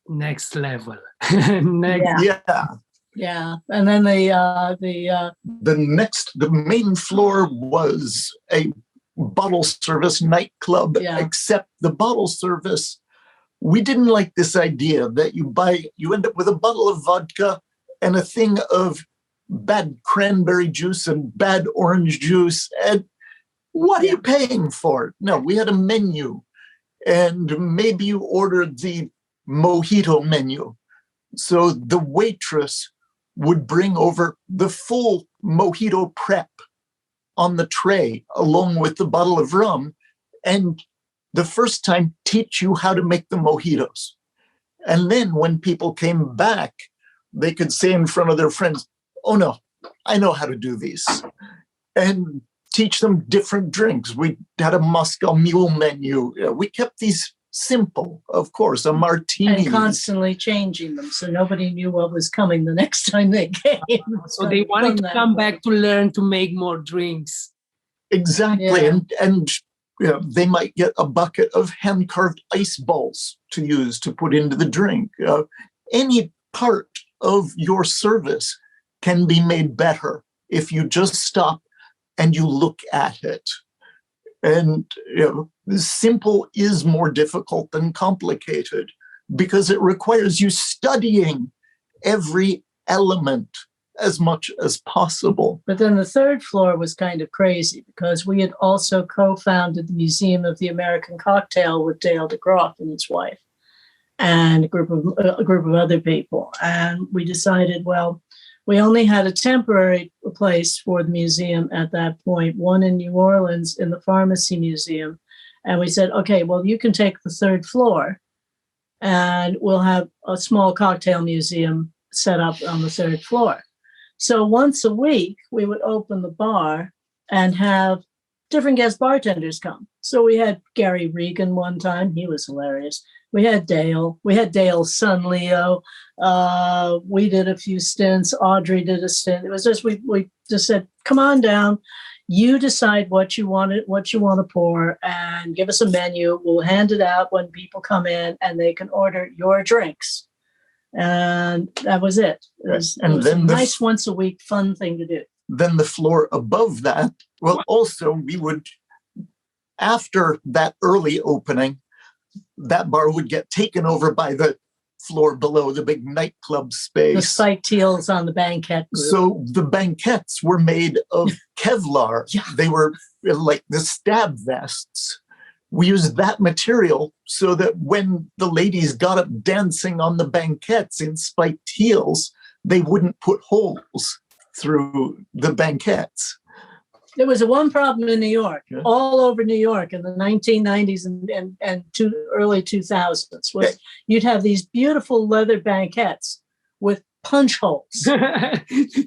Next level. Yeah. And then the main floor was a bottle service nightclub, except the bottle service, we didn't like this idea that you end up with a bottle of vodka and a thing of bad cranberry juice and bad orange juice. And what are you paying for? No, we had a menu, and maybe you ordered the mojito menu. So the waitress would bring over the full mojito prep on the tray along with the bottle of rum, and the first time teach you how to make the mojitos. And then when people came back, they could say in front of their friends, "Oh no, I know how to do these." And teach them different drinks. We had a Moscow Mule menu. We kept these simple, of course, a martini. And constantly changing them, so nobody knew what was coming the next time they came. So they wanted to come back to learn to make more drinks. Exactly. Yeah. And they might get a bucket of hand-carved ice balls to use to put into the drink. Any part of your service can be made better if you just stop and you look at it. And simple is more difficult than complicated because it requires you studying every element as much as possible. But then the third floor was kind of crazy because we had also co-founded the Museum of the American Cocktail with Dale DeGroff and his wife and a group of other people. And we decided, well, we only had a temporary place for the museum at that point, one in New Orleans in the Pharmacy Museum. And we said, okay, well, you can take the third floor and we'll have a small cocktail museum set up on the third floor. So once a week, we would open the bar and have different guest bartenders come. So we had Gary Regan one time. He was hilarious. We had Dale. We had Dale's son, Leo. We did a few stints. Audrey did a stint. It was just, we just said, come on down. You decide what you want to pour and give us a menu. We'll hand it out when people come in and they can order your drinks. And that was it. It was a nice once a week fun thing to do. Then the floor above that, well, also we would, after that early opening, that bar would get taken over by the floor below, the big nightclub space. The spiked heels on the banquette group. So the banquettes were made of Kevlar. Yeah. They were like the stab vests. We used that material so that when the ladies got up dancing on the banquettes in spiked heels, they wouldn't put holes through the banquettes. There was one problem in New York, all over New York in the 1990s and early 2000s, was you'd have these beautiful leather banquettes with punch holes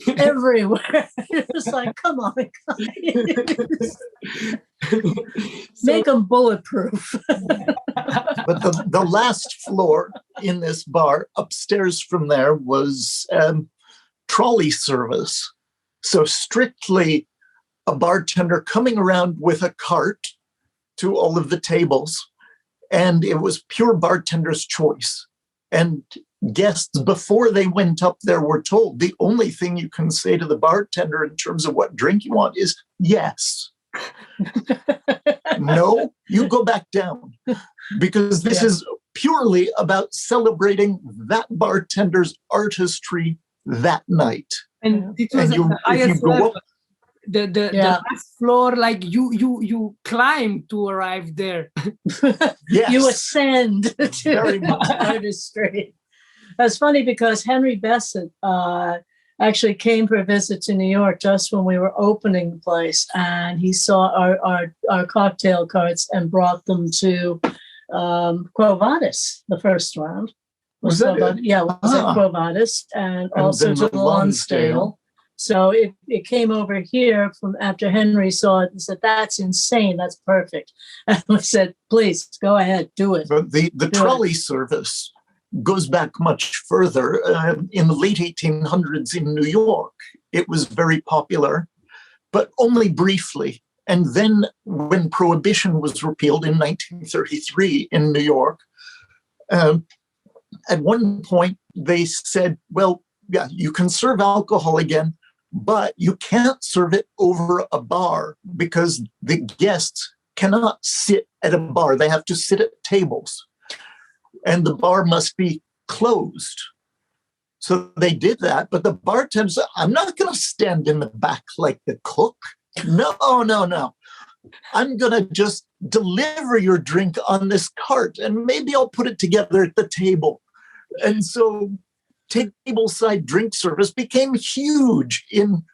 everywhere. It was like, come on, guys. Make them bulletproof. But the last floor in this bar, upstairs from there, was trolley service. So strictly a bartender coming around with a cart to all of the tables, and it was pure bartender's choice. And guests, before they went up there, were told the only thing you can say to the bartender in terms of what drink you want is yes. No, you go back down, because this is purely about celebrating that bartender's artistry that night. And it was And you, the if you highest go level. up, The last floor, like you climb to arrive there. yes, You ascend Very to much. artistry. That's funny because Henry Bessett actually came for a visit to New York just when we were opening the place, and he saw our cocktail carts and brought them to Quo Vadis, the first round. Was that Quo it? Vadis. Yeah, it was at Quo Vadis, and also then to the Lonsdale. So it came over here from after Henry saw it and said, "That's insane. That's perfect." And we said, "Please go ahead, do it." But the trolley service goes back much further. In the late 1800s in New York, it was very popular, but only briefly. And then when Prohibition was repealed in 1933 in New York, at one point they said, well, yeah, you can serve alcohol again, but you can't serve it over a bar because the guests cannot sit at a bar. They have to sit at tables, and the bar must be closed. So they did that, but the bartender said, I'm not going to stand in the back like the cook. No. I'm going to just deliver your drink on this cart, and maybe I'll put it together at the table. And so tableside drink service became huge in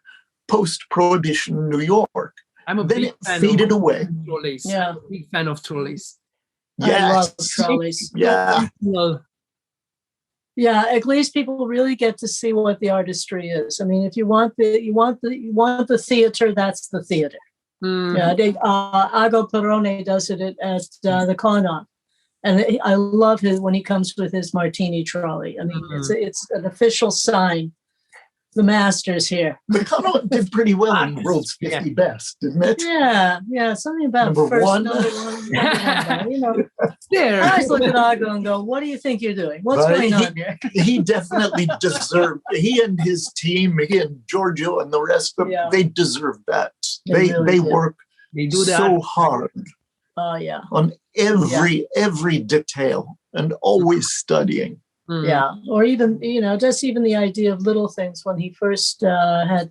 post-Prohibition New York. I'm a Then big it fan faded of away. trolleys. Yeah. I'm a big fan of trolleys. I love Yes. trolleys. Yeah. Well, Yeah, at least people really get to see what the artistry is. I mean, if you want the theater, that's the theater. Yeah, Ago Perrone does it at the Connaught, and I love his when he comes with his martini trolley. I mean, it's an official sign. The master's here. The Connaught did pretty well in World's 50 Best, didn't it? Yeah, something about Number first one. number one. You know, there. I always look at Ago and go, "What do you think you're doing? What's But going on here?" He definitely deserved, he and his team, he and Giorgio and the rest of them, Yeah. they deserve that. They They really do. work They do that. so hard Oh yeah. on every detail and always studying. Yeah, or even just even the idea of little things. When he first had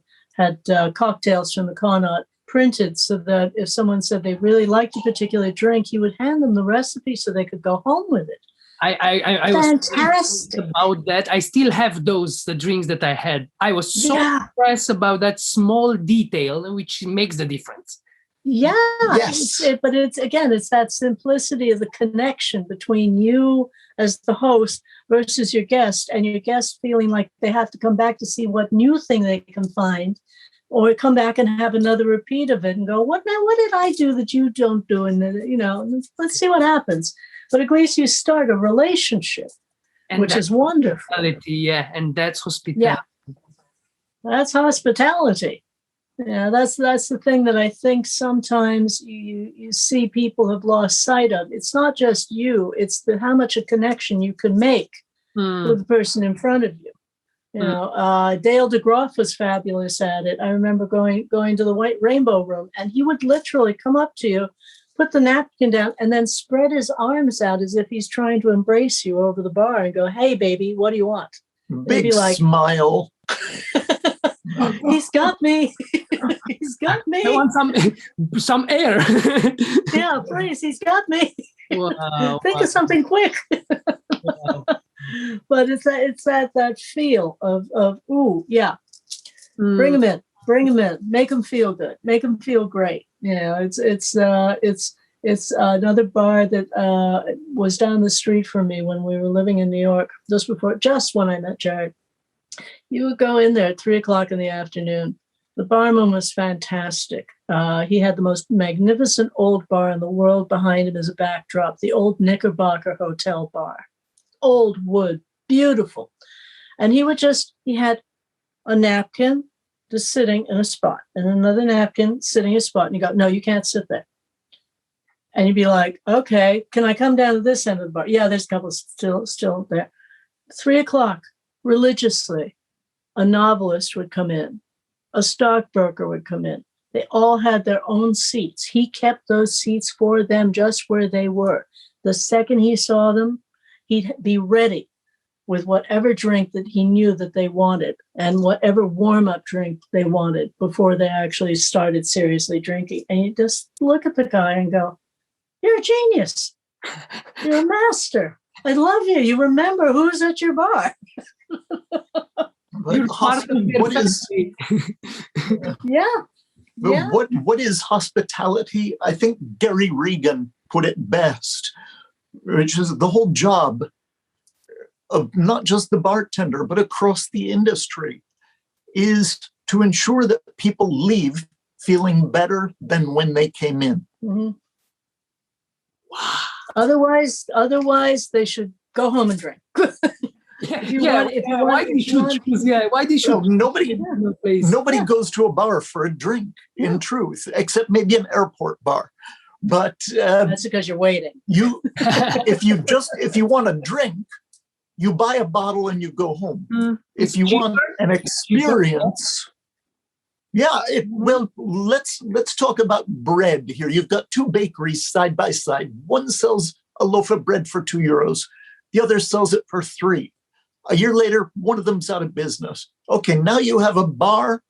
cocktails from the Connaught printed, so that if someone said they really liked a particular drink, he would hand them the recipe so they could go home with it. I was Fantastic. about that. I still have the drinks that I had. I was so impressed about that small detail, which makes the difference. Yeah, Yes. but it's that simplicity of the connection between you as the host versus your guest, and your guest feeling like they have to come back to see what new thing they can find, or come back and have another repeat of it and go, what did I do that you don't do? And let's see what happens. But at least you start a relationship, And which that's is wonderful. hospitality, yeah, and that's hospitality. Yeah, that's hospitality. Yeah, that's the thing that I think sometimes you see people have lost sight of. It's not just you; it's how much a connection you can make with the person in front of you. Dale DeGroff was fabulous at it. I remember going to the White Rainbow Room, and he would literally come up to you, put the napkin down, and then spread his arms out as if he's trying to embrace you over the bar and go, "Hey, baby, what do you want?" Big smile. He's got me. He's got me. I want some air. Yeah, please. He's got me. Wow, Think of something quick. wow. But it's that feel of ooh, yeah. Bring him in, make him feel good, make him feel great. It's another bar that was down the street from me when we were living in New York, just when I met Jared. You would go in there at 3:00 in the afternoon. The barman was fantastic. He had the most magnificent old bar in the world behind him as a backdrop, the old Knickerbocker Hotel bar. Old wood, beautiful. And he had a napkin just sitting in a spot and another napkin sitting in a spot. And you go, "No, you can't sit there." And you'd be like, "Okay, can I come down to this end of the bar?" "Yeah, there's a couple still there." 3:00 religiously, a novelist would come in, a stockbroker would come in. They all had their own seats. He kept those seats for them just where they were. The second he saw them, he'd be ready with whatever drink that he knew that they wanted and whatever warm-up drink they wanted before they actually started seriously drinking. And you just look at the guy and go, you're a genius. You're a master. I love you. You remember who's at your bar. What is hospitality? I think Gary Regan put it best, which is the whole job of not just the bartender, but across the industry, is to ensure that people leave feeling better than when they came in. Mm-hmm. Wow. Otherwise, they should go home and drink. Why nobody goes to a bar for a drink, in truth, except maybe an airport bar. But that's because you're waiting. If you want a drink, you buy a bottle and you go home. If you want an experience, let's talk about bread here. You've got two bakeries side by side. One sells a loaf of bread for €2. The other sells it for $3. A year later, one of them's out of business. Okay, now you have a bar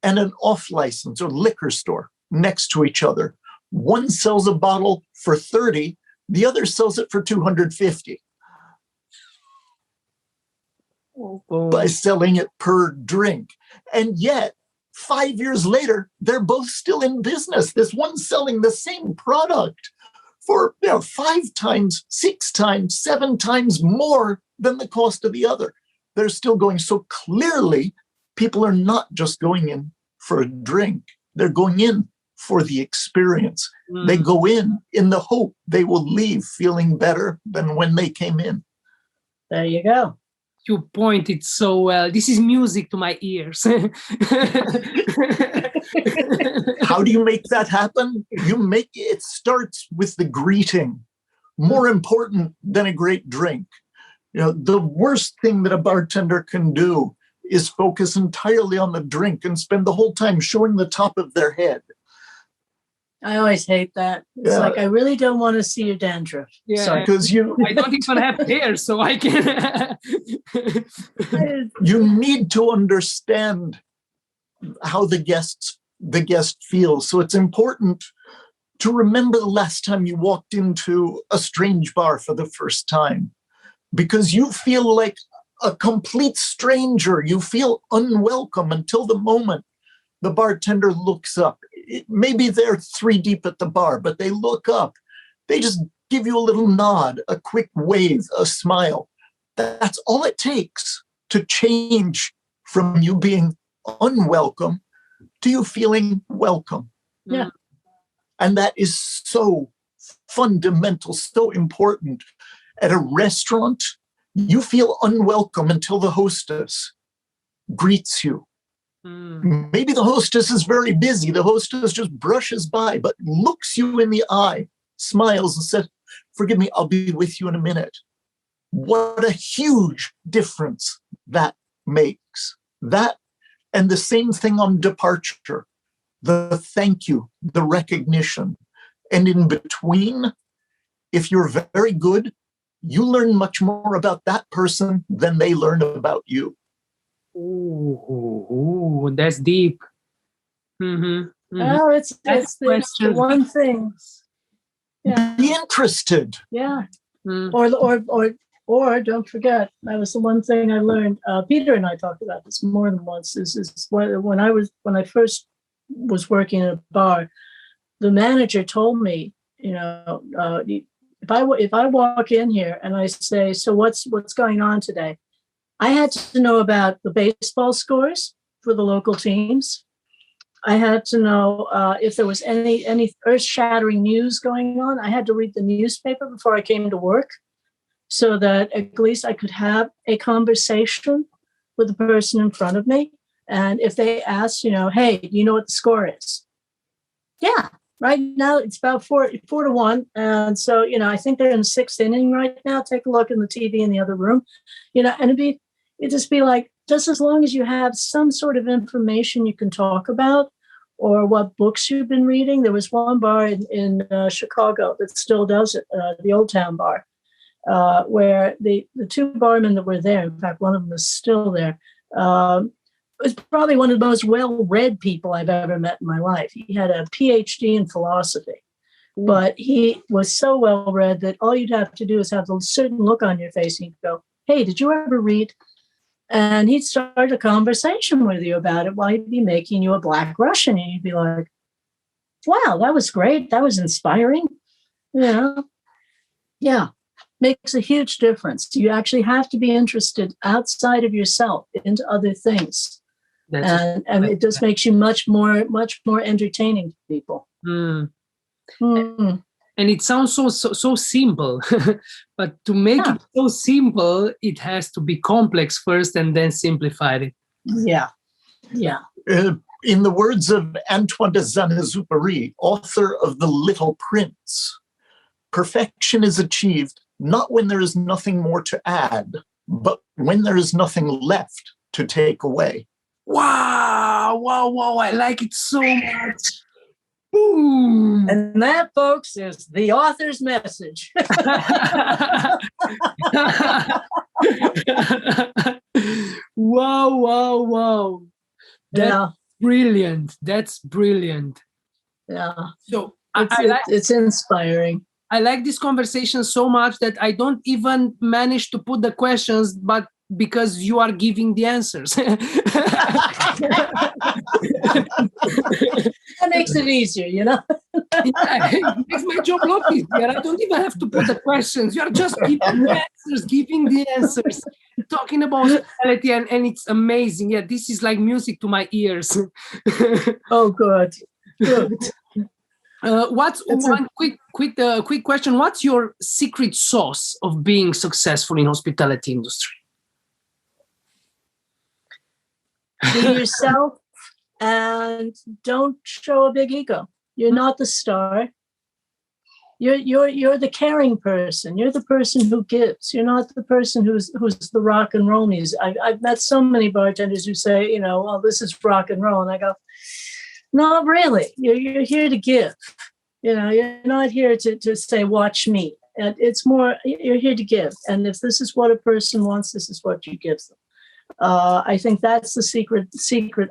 and an off-license or liquor store next to each other. One sells a bottle for $30, the other sells it for $250. By selling it per drink. And yet, 5 years later, they're both still in business. This one's selling the same product for 5 times, 6 times, 7 times more than the cost of the other. They're still going. So clearly, people are not just going in for a drink. They're going in for the experience. They go in the hope they will leave feeling better than when they came in. There you go. You pointed so well. This is music to my ears. How do you make that happen? It starts with the greeting. More important than a great drink. The worst thing that a bartender can do is focus entirely on the drink and spend the whole time showing the top of their head. I always hate that. It's like, I really don't want to see your dandruff. Yeah, because I don't even have hair, so I can. You need to understand how the guest feels. So it's important to remember the last time you walked into a strange bar for the first time, because you feel like a complete stranger. You feel unwelcome until the moment the bartender looks up. Maybe they're 3 deep at the bar, but they look up. They just give you a little nod, a quick wave, a smile. That's all it takes to change from you being unwelcome to you feeling welcome. Yeah. And that is so fundamental, so important. At a restaurant, you feel unwelcome until the hostess greets you. Maybe the hostess is very busy. The hostess just brushes by, but looks you in the eye, smiles and says, "Forgive me, I'll be with you in a minute." What a huge difference that makes. That and the same thing on departure. The thank you, the recognition. And in between, if you're very good, you learn much more about that person than they learn about you. Ooh, that's deep. Oh, it's the one thing. Yeah. Be interested. Yeah. Or don't forget, that was the one thing I learned. Peter and I talked about this more than once. Is when I first was working at a bar, the manager told me, if I walk in here and I say, "So what's going on today?" I had to know about the baseball scores for the local teams. I had to know if there was any earth-shattering news going on. I had to read the newspaper before I came to work, so that at least I could have a conversation with the person in front of me. And if they asked, "Hey, do you know what the score is?" "Yeah, Right now, it's about 4-1. And so, I think they're in the 6th inning right now. Take a look in the TV in the other room, and it'd just be like, just as long as you have some sort of information you can talk about or what books you've been reading. There was one bar in Chicago that still does it, the Old Town Bar, where the 2 barmen that were there, in fact, one of them is still there, was probably one of the most well-read people I've ever met in my life. He had a PhD in philosophy, but he was so well-read that all you'd have to do is have a certain look on your face and you'd go, hey, did you ever read? And he'd start a conversation with you about it while he'd be making you a Black Russian. And you'd be like, wow, that was great. That was inspiring. Yeah, makes a huge difference. You actually have to be interested outside of yourself into other things. And it just makes you much more entertaining to people. And it sounds so simple, but to make it so simple, it has to be complex first and then simplified it. Yeah. In the words of Antoine de Saint-Exupéry, author of The Little Prince, perfection is achieved not when there is nothing more to add, but when there is nothing left to take away. Wow, I like it so much. Boom. And that, folks, is the author's message. Wow. That's brilliant. That's brilliant. Yeah. So it's inspiring. I like this conversation so much that I don't even manage to put the questions, but because you are giving the answers. That makes it easier, Yeah, it makes my job a lot easier. I don't even have to put the questions. You are just giving the answers, talking about hospitality, and it's amazing. Yeah, this is like music to my ears. Oh, good. What's one quick question? What's your secret sauce of being successful in hospitality industry? Be yourself and don't show a big ego. You're not the star. You're the caring person. You're the person who gives. You're not the person who's the rock and roll music. I've met so many bartenders who say, well, this is rock and roll, and I go, not really. You're here to give. You're not here to say, watch me. And it's more, you're here to give. And if this is what a person wants, this is what you give them. I think that's the secret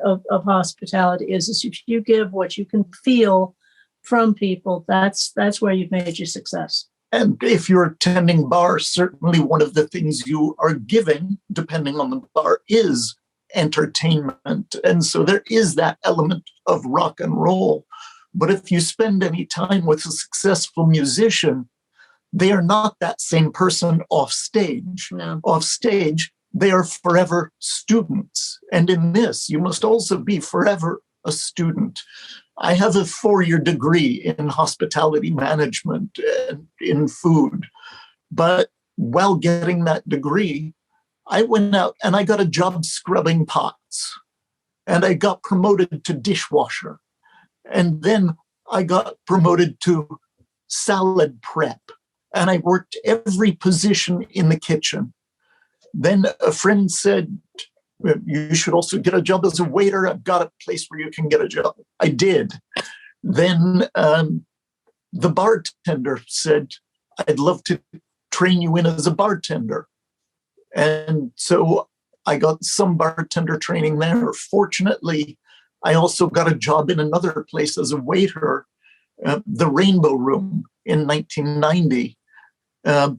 of hospitality is if you give what you can feel from people, that's where you've made your success. And if you're attending bar, certainly one of the things you are giving, depending on the bar, is entertainment. And so there is that element of rock and roll. But if you spend any time with a successful musician, they are not that same person off stage. No. Off stage, they are forever students. And in this, you must also be forever a student. I have a 4-year degree in hospitality management and in food. But while getting that degree, I went out and I got a job scrubbing pots. And I got promoted to dishwasher. And then I got promoted to salad prep. And I worked every position in the kitchen. Then a friend said, you should also get a job as a waiter. I've got a place where you can get a job. I did. Then the bartender said, I'd love to train you in as a bartender. And so I got some bartender training there. Fortunately, I also got a job in another place as a waiter, the Rainbow Room in 1990.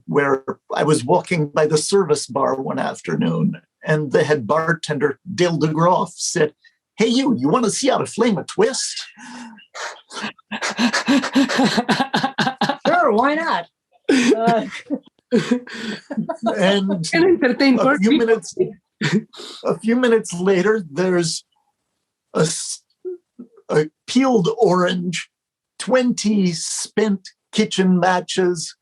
Where I was walking by the service bar one afternoon, and the head bartender, Dale DeGroff, said, hey, you want to see how to flame a twist? Sure, why not? And a few minutes later, there's a peeled orange, 20 spent kitchen matches,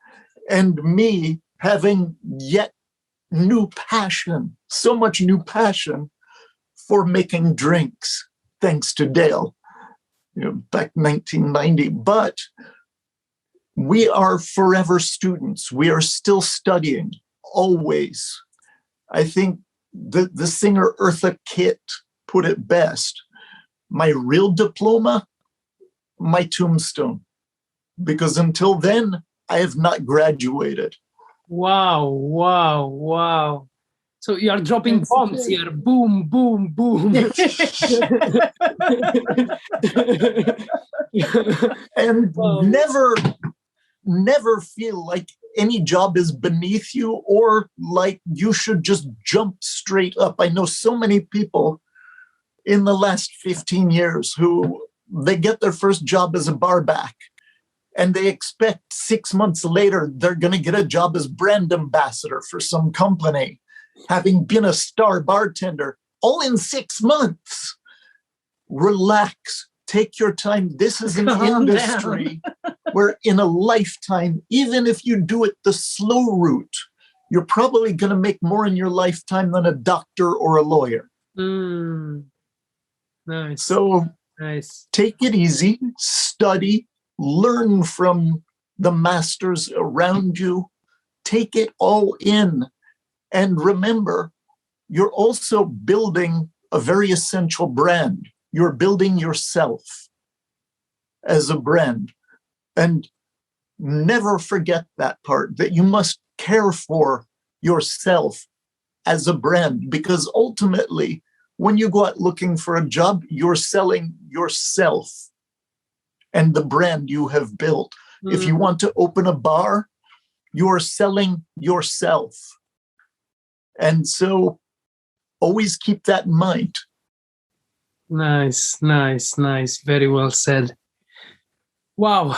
and me having yet new passion, so much new passion for making drinks, thanks to Dale. back 1990. But we are forever students. We are still studying, always. I think the singer Eartha Kitt put it best. My real diploma, my tombstone. Because until then, I have not graduated. Wow. So you are dropping bombs here. Boom, boom, boom. And never feel like any job is beneath you or like you should just jump straight up. I know so many people in the last 15 years who they get their first job as a barback and they expect 6 months later they're going to get a job as brand ambassador for some company, having been a star bartender, all in 6 months. Relax, take your time. This is an industry where in a lifetime, even if you do it the slow route, you're probably going to make more in your lifetime than a doctor or a lawyer. Nice. So nice. Take it easy, study, learn from the masters around you, take it all in. And remember, you're also building a very essential brand. You're building yourself as a brand. And never forget that part, that you must care for yourself as a brand, because ultimately, when you go out looking for a job, you're selling yourself and the brand you have built. If you want to open a bar, you're selling yourself. And so always keep that in mind. Nice. Very well said. Wow.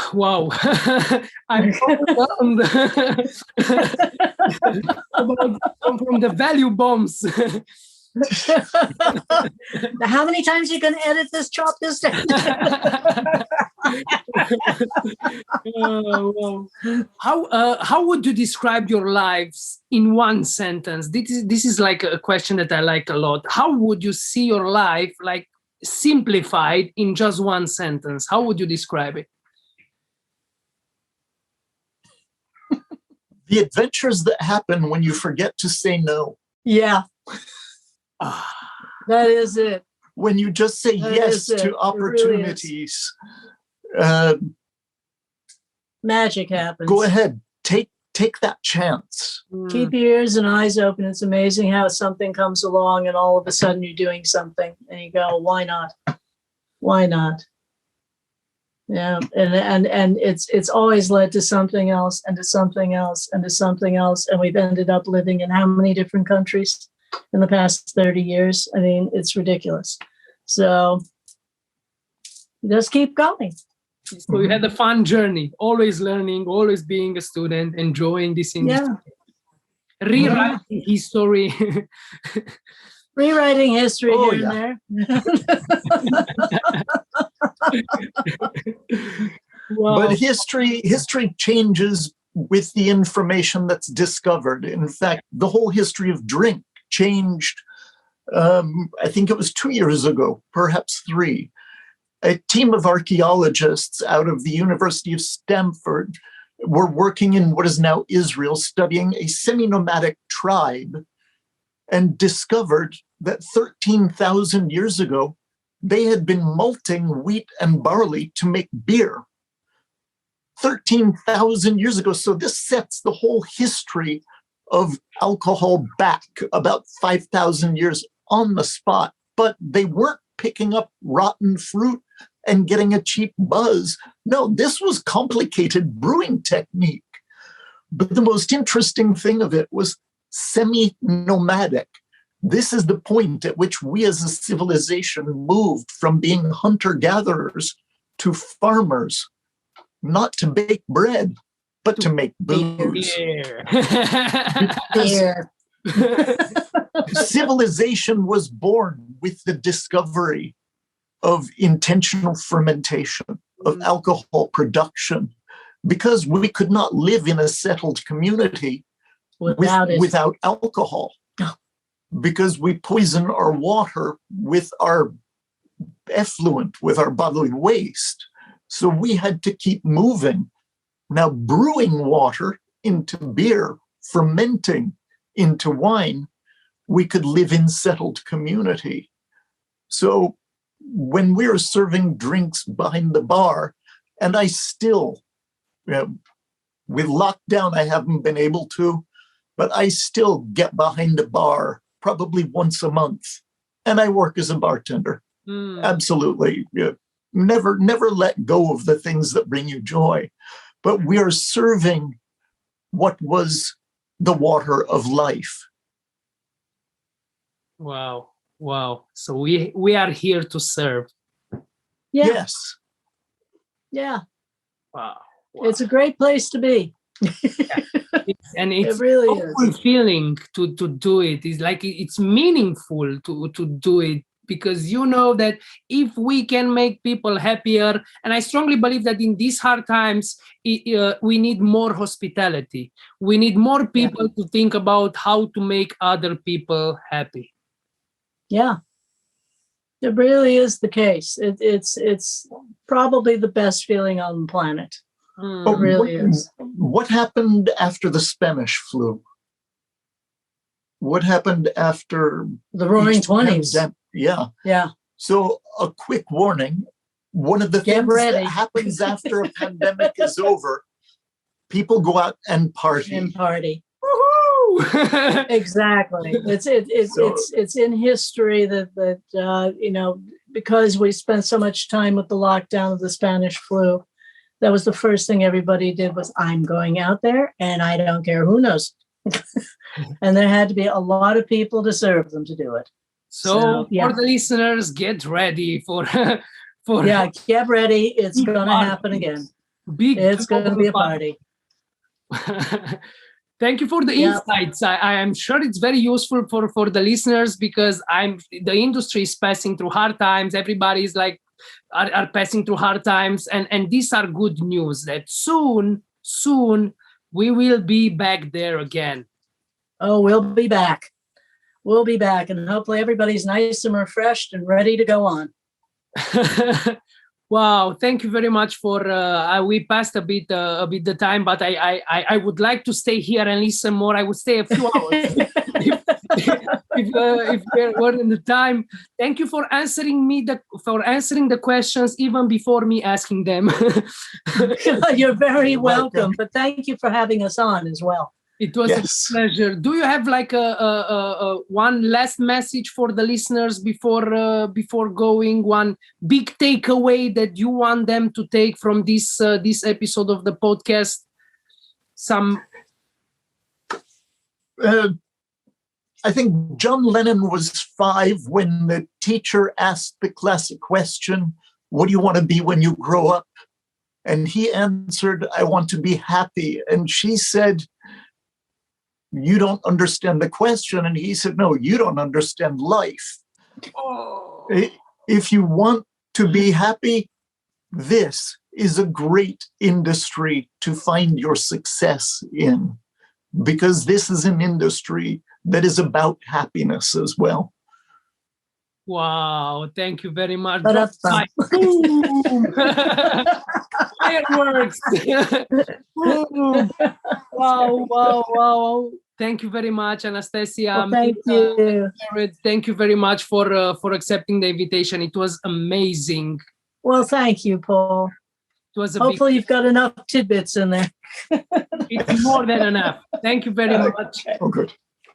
I'm overwhelmed from the value bombs. How many times are you going to edit this, chop this down? Wow. How would you describe your lives in one sentence? This is like a question that I like a lot. How would you see your life like simplified in just one sentence? How would you describe it? The adventures that happen when you forget to say no. Yeah. That is it. When you just say yes to opportunities. Magic happens. Go ahead. Take that chance. Keep your ears and eyes open. It's amazing how something comes along and all of a sudden you're doing something and you go, why not? Why not? Yeah. And it's always led to something else and to something else and to something else. And we've ended up living in how many different countries in the past 30 years? I mean, it's ridiculous. So just keep going. So you had a fun journey, always learning, always being a student, enjoying this industry. Yeah. Rewriting history. Rewriting history here and there. Wow. But history changes with the information that's discovered. In fact, the whole history of drink changed, I think it was 2 years ago, perhaps 3. A team of archaeologists out of the University of Stanford were working in what is now Israel, studying a semi-nomadic tribe, and discovered that 13,000 years ago, they had been malting wheat and barley to make beer. 13,000 years ago. So this sets the whole history of alcohol back about 5,000 years on the spot. But they weren't picking up rotten fruit and getting a cheap buzz. No, this was complicated brewing technique. But the most interesting thing of it was semi-nomadic. This is the point at which we as a civilization moved from being hunter-gatherers to farmers, not to bake bread, but to make booze. Civilization was born with the discovery of intentional fermentation, of alcohol production, because we could not live in a settled community without alcohol, because we poison our water with our effluent with our bodily waste. So we had to keep moving. Now, brewing water into beer, fermenting into wine, we could live in settled community. So when we're serving drinks behind the bar, and I still, with lockdown, I haven't been able to, but I still get behind a bar probably once a month. And I work as a bartender. Absolutely. Never let go of the things that bring you joy. But we are serving what was the water of life. Wow. So we are here to serve. Yeah. Yes. Yeah. Wow. It's a great place to be. And it's it really so is fulfilling to do it. It's like it's meaningful to do it, because you know that if we can make people happier, and I strongly believe that in these hard times, we need more hospitality. We need more people to think about how to make other people happy. Yeah, it really is the case. It's probably the best feeling on the planet. It really is. What happened after the Spanish flu? What happened after the Roaring '20s? Yeah. So a quick warning: one of the things that happens after a pandemic is over, people go out and party. Woohoo! Exactly. It's in history that because we spent so much time with the lockdown of the Spanish flu, that was the first thing everybody did was, I'm going out there and I don't care who knows. And there had to be a lot of people to serve them to do it. So for the listeners, get ready for get ready. It's going to happen again. It's going to be a party. Thank you for the insights. I am sure it's very useful for the listeners, because the industry is passing through hard times. Everybody is are passing through hard times, and these are good news that soon we will be back there again. Oh, we'll be back. We'll be back, and hopefully everybody's nice and refreshed and ready to go on. Wow, thank you very much for. We passed a bit the time, but I would like to stay here and listen more. I would stay a few hours if there weren't the time. Thank you for answering the questions even before me asking them. You're very welcome. But thank you for having us on as well. It was a pleasure. Do you have a one last message for the listeners before going? One big takeaway that you want them to take from this episode of the podcast? I think John Lennon was 5 when the teacher asked the classic question, "What do you want to be when you grow up?" And he answered, "I want to be happy." And she said, "You don't understand the question." And he said, "No, you don't understand life." Oh. If you want to be happy, this is a great industry to find your success in, because this is an industry that is about happiness as well. Wow, thank you very much. Fireworks. Wow. Thank you very much, Anastasia. Well, thank you. Thank you very much for accepting the invitation. It was amazing. Well, thank you, Paul. It was hopefully you've got enough tidbits in there. It's more than enough. Thank you very much. Oh, good.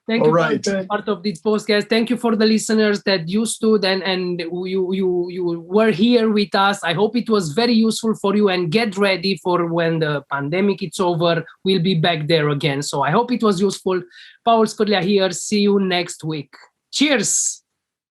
Thank you for being part of this podcast. Thank you for the listeners that you stood and you were here with us. I hope it was very useful for you, and get ready for when the pandemic is over. We'll be back there again. So I hope it was useful. Paul Sfârlea here. See you next week. Cheers.